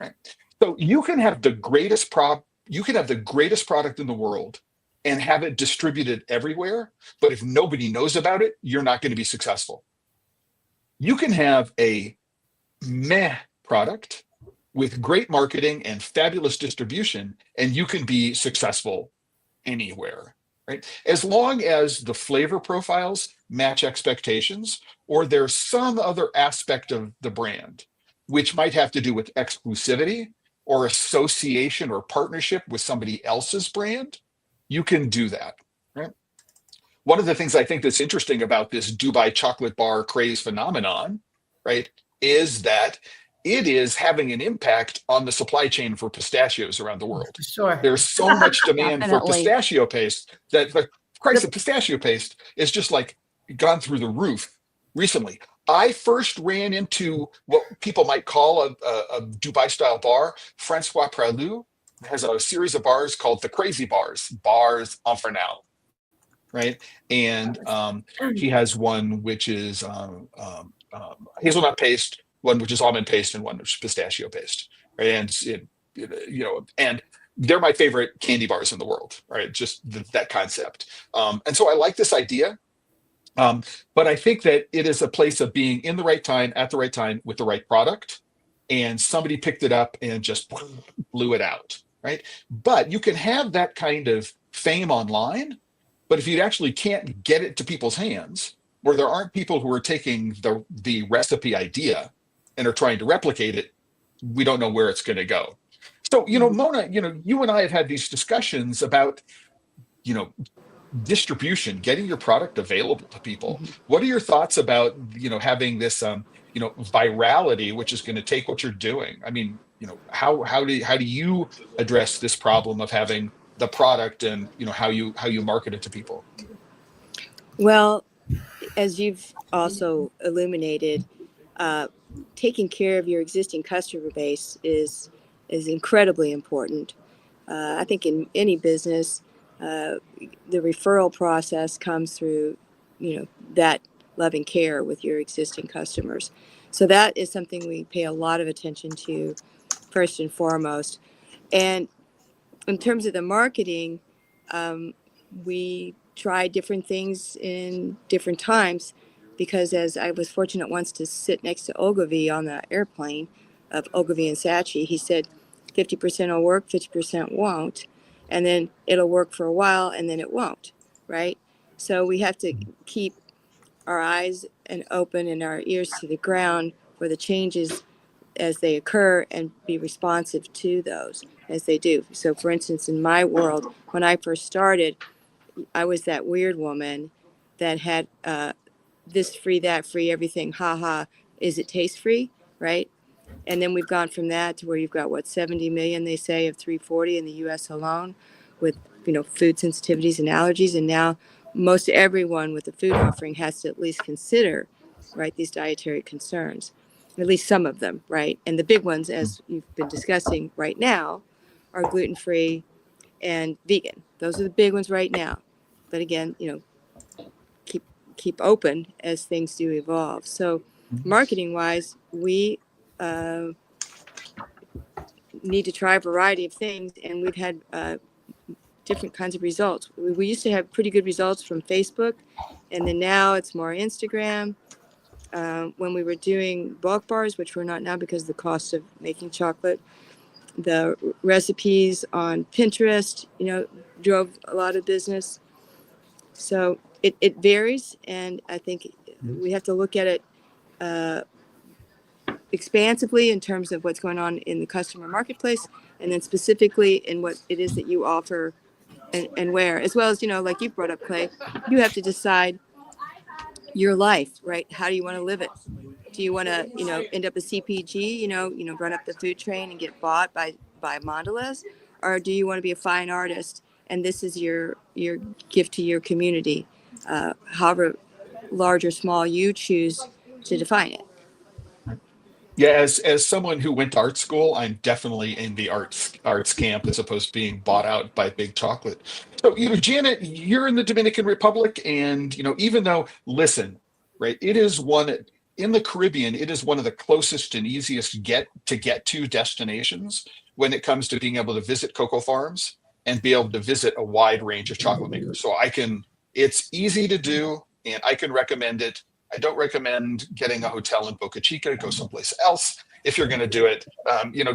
Right. So you can have the greatest product in the world and have it distributed everywhere, but if nobody knows about it, you're not going to be successful. You can have a meh product with great marketing and fabulous distribution, and you can be successful anywhere. right? As long as the flavor profiles match expectations, or there's some other aspect of the brand, which might have to do with exclusivity or association or partnership with somebody else's brand, you can do that, right? One of the things I think that's interesting about this Dubai chocolate bar craze phenomenon, right, is that it is having an impact on the supply chain for pistachios around the world. Sure. There's so much demand for Definitely. pistachio paste that the price of pistachio paste is just like gone through the roof recently. I first ran into what people might call a Dubai style bar. Francois Pralou has a series of bars called the Crazy Bars, Bars Infernal, right? And he has one which is hazelnut paste, one which is almond paste, and one which is pistachio paste, right? And and they're my favorite candy bars in the world, right? Just that concept. And so I like this idea. But I think that it is a place of being in the right time, at the right time, with the right product. And somebody picked it up and just blew it out, right? But you can have that kind of fame online, but if you actually can't get it to people's hands, where there aren't people who are taking the recipe idea and are trying to replicate it, we don't know where it's going to go. So, Mona, you and I have had these discussions about, distribution, getting your product available to people. What are your thoughts about, having this, virality, which is going to take what you're doing? I mean, how do you address this problem of having the product and, how you market it to people? Well, as you've also illuminated, taking care of your existing customer base is incredibly important. I think in any business, the referral process comes through, that loving care with your existing customers. So that is something we pay a lot of attention to first and foremost. And in terms of the marketing, we try different things in different times, because as I was fortunate once to sit next to Ogilvy on the airplane of Ogilvy and Saatchi, he said 50% will work, 50% won't. And then it'll work for a while and then it won't, right? So we have to keep our eyes and open and our ears to the ground for the changes as they occur and be responsive to those as they do. So for instance, in my world, when I first started, I was that weird woman that had this free, that free, everything, haha, is it taste free, right? And then we've gone from that to where you've got 70 million, they say, of 340 in the US alone with, food sensitivities and allergies. And now most everyone with a food offering has to at least consider, right, these dietary concerns, at least some of them, right? And the big ones, as you've been discussing right now, are gluten-free and vegan. Those are the big ones right now. But again, keep open as things do evolve. So marketing wise, we need to try a variety of things, and we've had different kinds of results. We used to have pretty good results from Facebook, and then now it's more Instagram. When we were doing bulk bars, which we're not now because of the cost of making chocolate, the recipes on Pinterest, drove a lot of business. So it varies, and I think we have to look at it expansively in terms of what's going on in the customer marketplace, and then specifically in what it is that you offer and where, as well as, like you brought up, Clay, you have to decide your life, right? How do you want to live it? Do you want to, end up a CPG, run up the food train and get bought by Mondelez? Or do you want to be a fine artist and this is your gift to your community, however large or small you choose to define it? Yeah, as someone who went to art school, I'm definitely in the arts camp as opposed to being bought out by big chocolate. So, Janet, you're in the Dominican Republic, and even though, listen, right, it is one in the Caribbean, it is one of the closest and easiest get to destinations when it comes to being able to visit cocoa farms and be able to visit a wide range of chocolate makers. So it's easy to do, and I can recommend it. I don't recommend getting a hotel in Boca Chica. Go someplace else. If you're going to do it,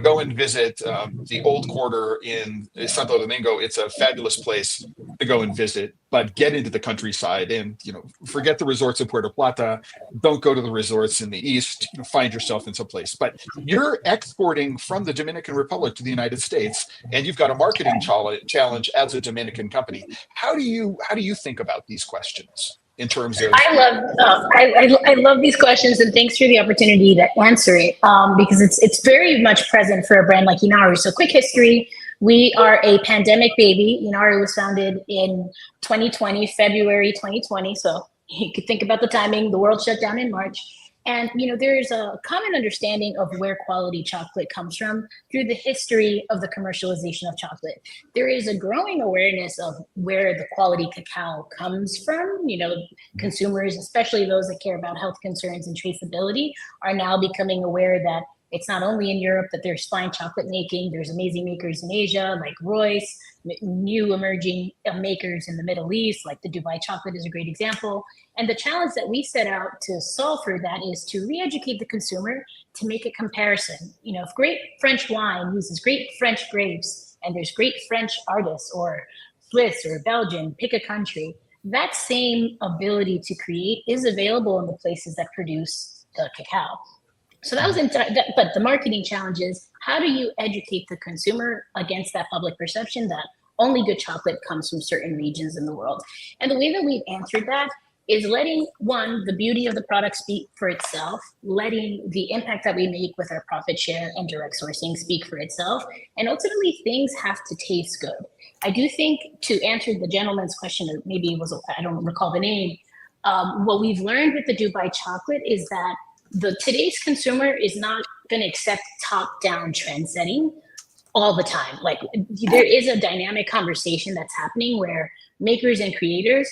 go and visit the Old Quarter in Santo Domingo. It's a fabulous place to go and visit, but get into the countryside and, forget the resorts in Puerto Plata. Don't go to the resorts in the East, find yourself in some place. But you're exporting from the Dominican Republic to the United States, and you've got a marketing challenge as a Dominican company. How do you think about these questions in terms of? I love these questions, and thanks for the opportunity to answer it, because it's very much present for a brand like Inaru. So quick history. We are a pandemic baby. Inaru was founded in 2020, February 2020. So you could think about the timing. The world shut down in March. And, there's a common understanding of where quality chocolate comes from through the history of the commercialization of chocolate. There is a growing awareness of where the quality cacao comes from. Consumers, especially those that care about health concerns and traceability, are now becoming aware that it's not only in Europe that there's fine chocolate making. There's amazing makers in Asia, like Royce, new emerging makers in the Middle East, like the Dubai chocolate is a great example. And the challenge that we set out to solve for that is to re-educate the consumer to make a comparison. If great French wine uses great French grapes and there's great French artists, or Swiss or Belgian, pick a country, that same ability to create is available in the places that produce the cacao. So that was but the marketing challenge is, how do you educate the consumer against that public perception that only good chocolate comes from certain regions in the world? And the way that we've answered that is letting, one, the beauty of the product speak for itself, letting the impact that we make with our profit share and direct sourcing speak for itself, and ultimately things have to taste good. I do think, to answer the gentleman's question, or maybe it was, I don't recall the name, what we've learned with the Dubai chocolate is that today's consumer is not going to accept top-down trend setting all the time. Like, there is a dynamic conversation that's happening where makers and creators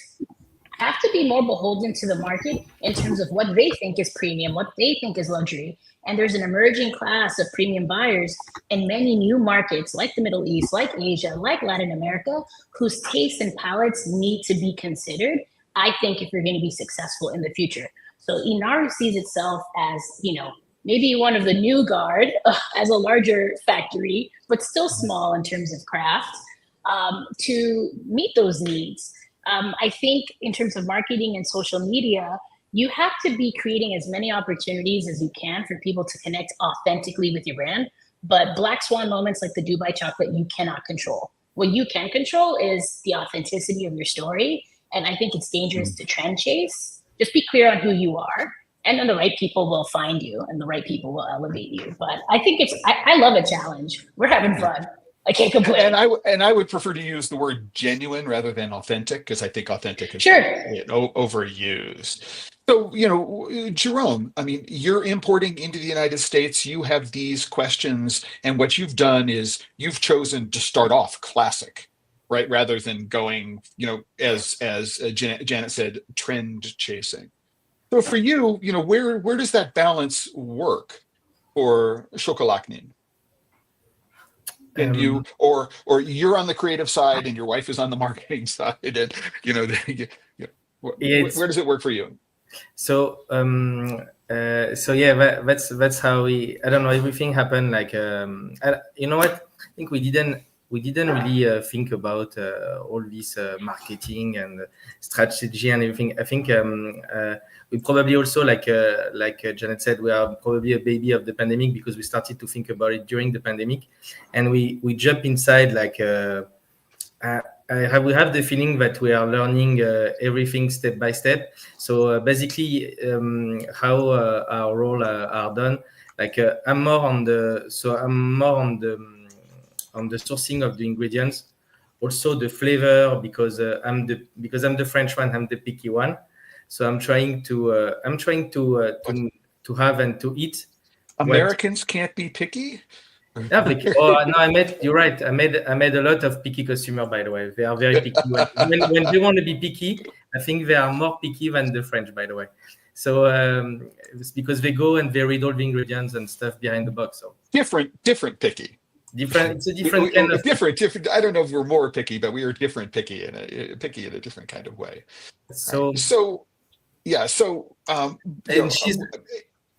have to be more beholden to the market in terms of what they think is premium, what they think is luxury. And there's an emerging class of premium buyers in many new markets like the Middle East, like Asia, like Latin America, whose tastes and palates need to be considered, I think, if you're going to be successful in the future. So Inaru sees itself as, maybe one of the new guard, as a larger factory, but still small in terms of craft, to meet those needs. I think in terms of marketing and social media, you have to be creating as many opportunities as you can for people to connect authentically with your brand. But black swan moments like the Dubai chocolate, you cannot control. What you can control is the authenticity of your story. And I think it's dangerous to trend chase. Just be clear on who you are, and then the right people will find you and the right people will elevate you. But I think I love a challenge. We're having fun. I can't complain. And I would prefer to use the word genuine rather than authentic, because I think authentic is overused. So, Jerome, I mean, you're importing into the United States. You have these questions, and what you've done is you've chosen to start off classic, right? Rather than going, as Janet said, trend chasing. So for you, where does that balance work for Chocolatnin? And you, or you're on the creative side and your wife is on the marketing side, and where does it work for you? So that's how I don't know, everything happened like you know what, I think we didn't really think about all this marketing and strategy and everything. I think we probably also, like Janet said, we are probably a baby of the pandemic, because we started to think about it during the pandemic, and we jump inside like we have the feeling that we are learning everything step by step. So basically, how our role are done. Like I'm more on the sourcing of the ingredients, also the flavor, because I'm the French one, I'm the picky one. So I'm trying to have and to eat. Americans can't be picky. No, you're right. I made a lot of picky consumer, by the way. They are very picky. When they want to be picky, I think they are more picky than the French, by the way. So it's because they go and they read all the ingredients and stuff behind the box. So different picky. It's a different kind of different. I don't know if we're more picky, but we are different picky in a different kind of way. So yeah. So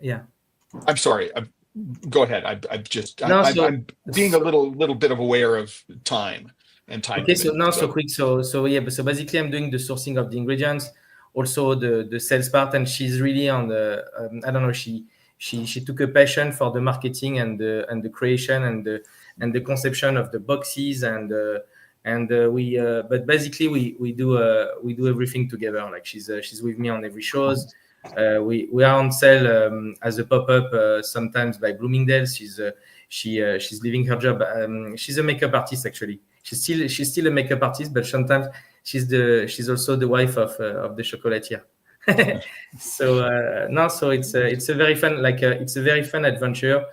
yeah. I'm sorry. Go ahead. I'm being a little bit of aware of time, and time. Okay, so limited. now so quick. So yeah, but so basically I'm doing the sourcing of the ingredients, also the sales part, and she's really on the I don't know, she took a passion for the marketing and the creation and the conception of the boxes we but basically we do everything together. Like she's with me on every shows. We are on sale as a pop-up sometimes by Bloomingdale's. She's leaving her job. She's a makeup artist actually. She's still a makeup artist, but sometimes she's also the wife of the chocolatier. So it's a very fun it's a very fun adventure,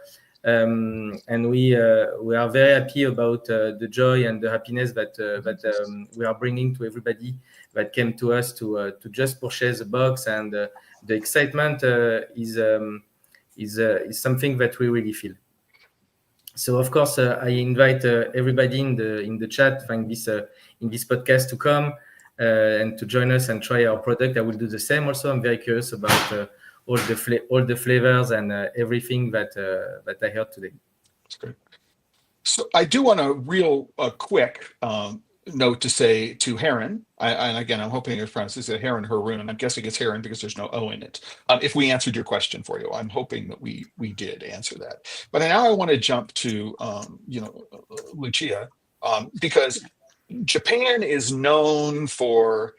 and we are very happy about the joy and the happiness that we are bringing to everybody that came to us to just purchase a box, and the excitement is something that we really feel. So of course, I invite everybody in the chat in this podcast to come and to join us and try our product. I will do the same. Also, I'm very curious about all the flavors and everything that I heard today. That's great. So I do want a real quick note to say to Heron, and again, I'm hoping your friends is it Heron Haroon. I'm guessing it's Heron because there's no O in it. If we answered your question for you, I'm hoping that we did answer that. But now I want to jump to Lucia, because Japan is known for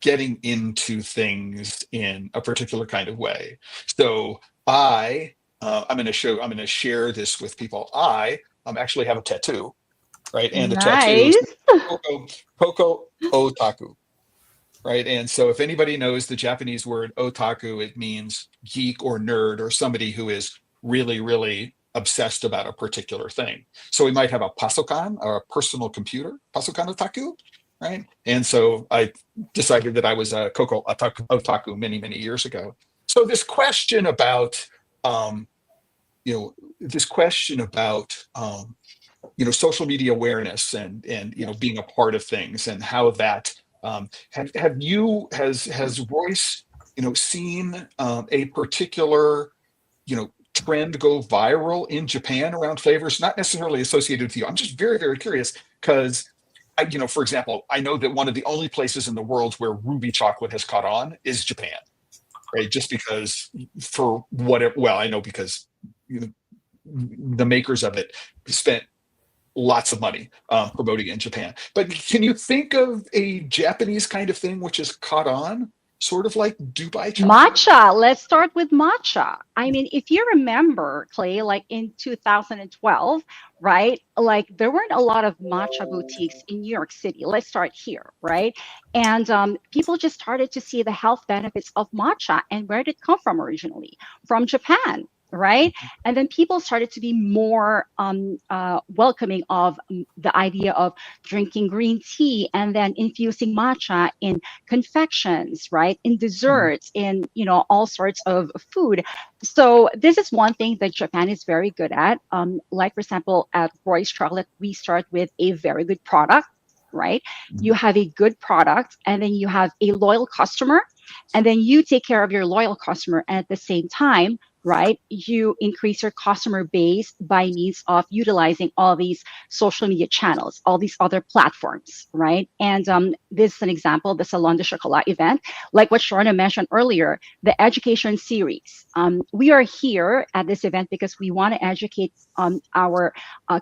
getting into things in a particular kind of way. So I'm going to share this with people. I actually have a tattoo. Right, and the tattoo is Koko Otaku, right? And so if anybody knows the Japanese word otaku, it means geek or nerd or somebody who is really, really obsessed about a particular thing. So we might have a pasokan or a personal computer, pasokan otaku, right? And so I decided that I was a Koko Otaku many, many years ago. So this question about, social media awareness and being a part of things and how that has Royce seen a particular trend go viral in Japan around flavors, not necessarily associated with you. I'm just very, very curious because for example, I know that one of the only places in the world where ruby chocolate has caught on is Japan, right? Just because I know because the makers of it spent lots of money promoting it in Japan. But can you think of a Japanese kind of thing which has caught on, sort of like Dubai chocolate? Matcha. Let's start with matcha. I mean, if you remember, Clay, like in 2012, right? Like there weren't a lot of matcha boutiques in New York City. Let's start here, right? And people just started to see the health benefits of matcha. And where did it come from originally? From Japan. Right. And then people started to be more welcoming of the idea of drinking green tea and then infusing matcha in confections, right, in desserts, in, all sorts of food. So this is one thing that Japan is very good at. Like, for example, at Royce Chocolate, we start with a very good product, right? You have a good product and then you have a loyal customer and then you take care of your loyal customer. And at the same time, right, you increase your customer base by means of utilizing all these social media channels, all these other platforms, right? And this is an example, the Salon du Chocolat event, like what Sharona mentioned earlier, the education series. We are here at this event because we want to educate our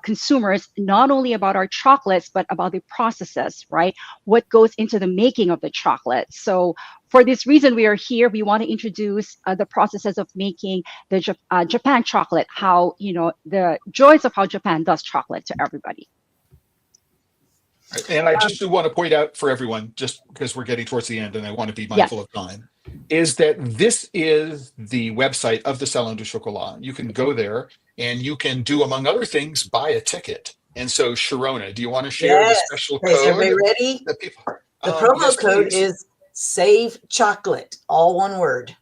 consumers not only about our chocolates, but about the processes, right? What goes into the making of the chocolate. So for this reason, we are here. We want to introduce the processes of making the Japan chocolate, how, the joys of how Japan does chocolate to everybody. And I just do want to point out for everyone, just because we're getting towards the end and I want to be mindful of time, is that this is the website of the Salon du Chocolat. You can go there and you can do, among other things, buy a ticket. And so, Sharona, do you want to share the special code? Is everybody ready? That people, the promo code please. is Save Chocolate, all one word.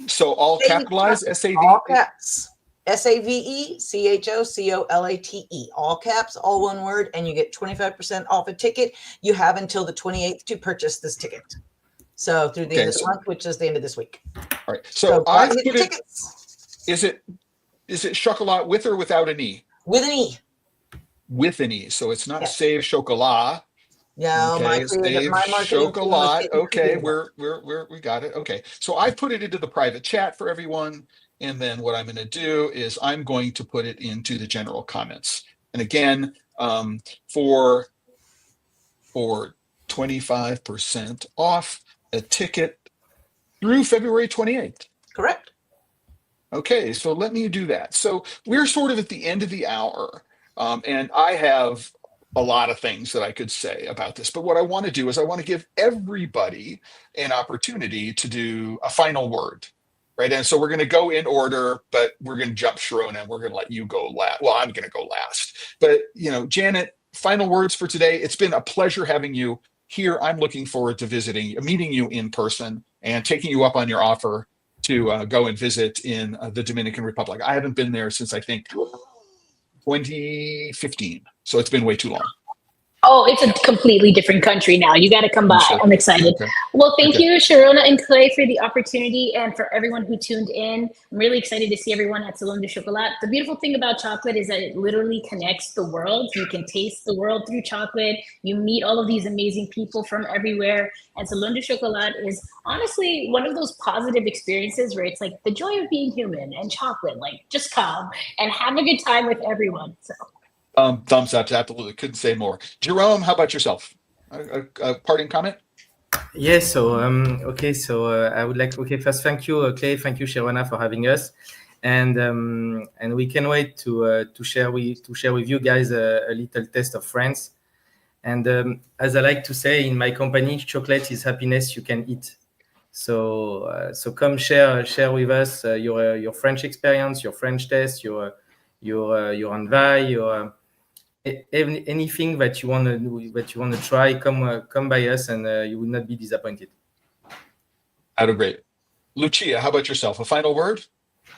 So all capitalized, S-A-V? All caps. SAVECHOCOLATE, all caps, all one word, and you get 25% off a ticket. You have until the 28th to purchase this ticket. So through the end of the month, which is the end of this week. All right. So I put it, tickets. Is it chocolat with or without an E? With an E. with an E. So it's not Yes. Save Chocolat. Yeah, Okay, Save my marketing team was Chocolat. getting Okay, creative. we got it. Okay, so I put it into the private chat for everyone. And then what I'm going to do is I'm going to put it into the general comments. And again, for 25% off a ticket through February 28th. Correct. Okay, so let me do that. So we're sort of at the end of the hour, and I have a lot of things that I could say about this. But what I want to do is I want to give everybody an opportunity to do a final word, right? And so we're going to go in order, but we're going to jump Sharona, and we're going to let you go last. Well, I'm going to go last. But, Janet, final words for today. It's been a pleasure having you here. I'm looking forward to meeting you in person and taking you up on your offer to go and visit in the Dominican Republic. I haven't been there since I think 2015, so it's been way too long. Oh, it's a completely different country now. You got to come by. I'm excited. Okay. Well, thank you, Sharona and Clay, for the opportunity and for everyone who tuned in. I'm really excited to see everyone at Salon du Chocolat. The beautiful thing about chocolate is that it literally connects the world. You can taste the world through chocolate. You meet all of these amazing people from everywhere. And Salon du Chocolat is honestly one of those positive experiences where it's like the joy of being human and chocolate. Like, just come and have a good time with everyone. So. Thumbs up, absolutely. Couldn't say more. Jerome, how about yourself? A parting comment? Yes. So I would like. Okay, first, thank you, Clay. Thank you, Sharona, for having us, and we can wait to share with you guys a little taste of France. And as I like to say in my company, chocolate is happiness you can eat. So come share with us your French experience, your French taste, your envie, your anything that you want to try. Come by us, and you will not be disappointed. Great. Lucia, how about yourself? A final word?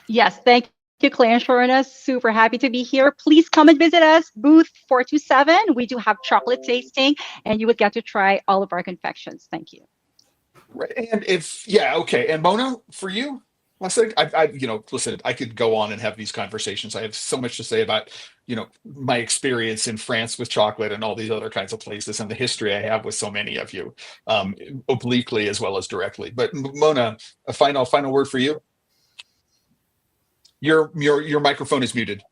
Yes, thank you, Clay and Sharona. Super happy to be here. Please come and visit us, booth 427. We do have chocolate tasting, and you would get to try all of our confections. Thank you. Right. And okay. And Mona, for you? Listen, I could go on and have these conversations. I have so much to say about, my experience in France with chocolate and all these other kinds of places and the history I have with so many of you, obliquely as well as directly. But Mona, a final word for you. Your microphone is muted.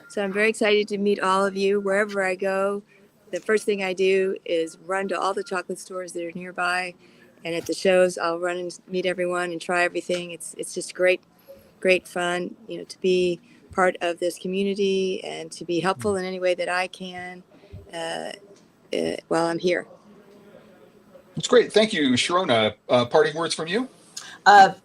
So I'm very excited to meet all of you wherever I go. The first thing I do is run to all the chocolate stores that are nearby. And at the shows, I'll run and meet everyone and try everything. It's just great fun, to be part of this community and to be helpful in any way that I can while I'm here. That's great. Thank you, Sharona. Parting words from you?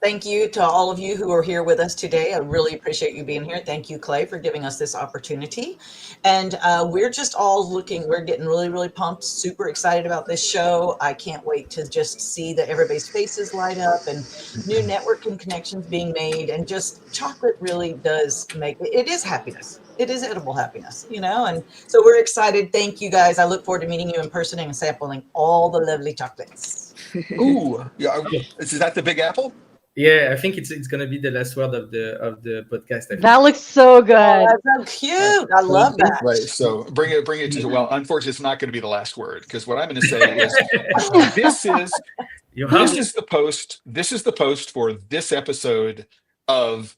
Thank you to all of you who are here with us today. I really appreciate you being here. Thank you, Clay, for giving us this opportunity. And we're just all we're getting really, really pumped, super excited about this show. I can't wait to just see that everybody's faces light up and new networking connections being made. And just chocolate really does it is happiness. It is edible happiness, and so we're excited. Thank you, guys. I look forward to meeting you in person and sampling all the lovely chocolates. Ooh, yeah. Is that the Big Apple? Yeah, I think it's gonna be the last word of the podcast. That looks so good. Oh, that's so cute. I love that. Right. So bring it to, well, unfortunately, it's not going to be the last word, because what I'm going to say is this is the post. This is the post for this episode of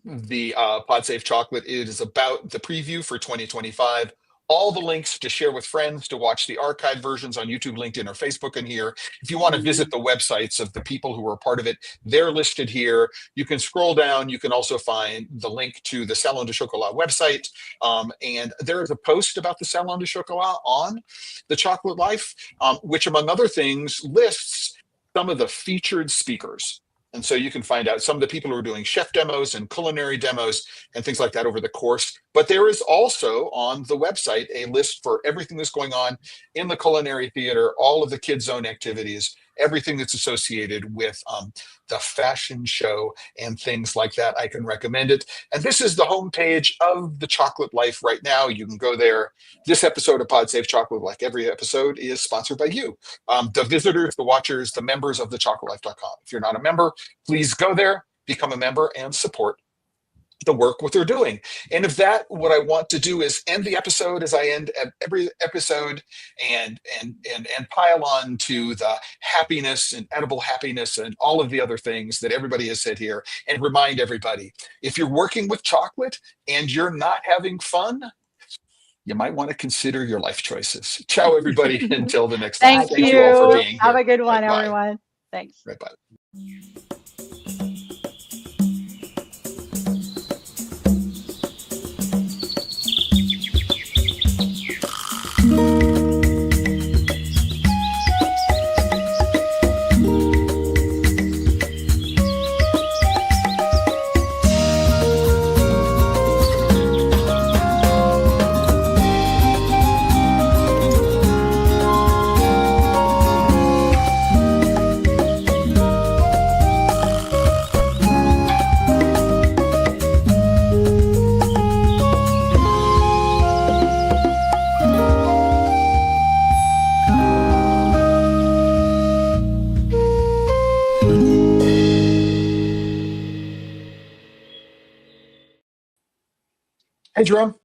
the PodSafe Chocolate. It is about the preview for 2025. All the links to share with friends, to watch the archive versions on YouTube, LinkedIn, or Facebook in here. If you want to visit the websites of the people who were a part of it, they're listed here. You can scroll down. You can also find the link to the Salon du Chocolat website. And there is a post about the Salon du Chocolat on The Chocolate Life, which, among other things, lists some of the featured speakers. And so you can find out some of the people who are doing chef demos and culinary demos and things like that over the course. But there is also on the website a list for everything that's going on in the Culinary Theater, all of the Kids Zone activities, everything that's associated with the fashion show and things like that. I can recommend it. And this is the homepage of The Chocolate Life right now. You can go there. This episode of PodSafe Chocolate, like every episode, is sponsored by you, the visitors, the watchers, the members of TheChocolateLife.com. If you're not a member, please go there, become a member, and support the work what they're doing. And if that, what I want to do is end the episode as I end every episode, and pile on to the happiness and edible happiness and all of the other things that everybody has said here, and remind everybody, if you're working with chocolate and you're not having fun, you might want to consider your life choices. Ciao, everybody. Until the next time. Thank You all for you. being Have here. a good one, Right, bye. everyone. Thanks. Right, bye. Hey, Jerome.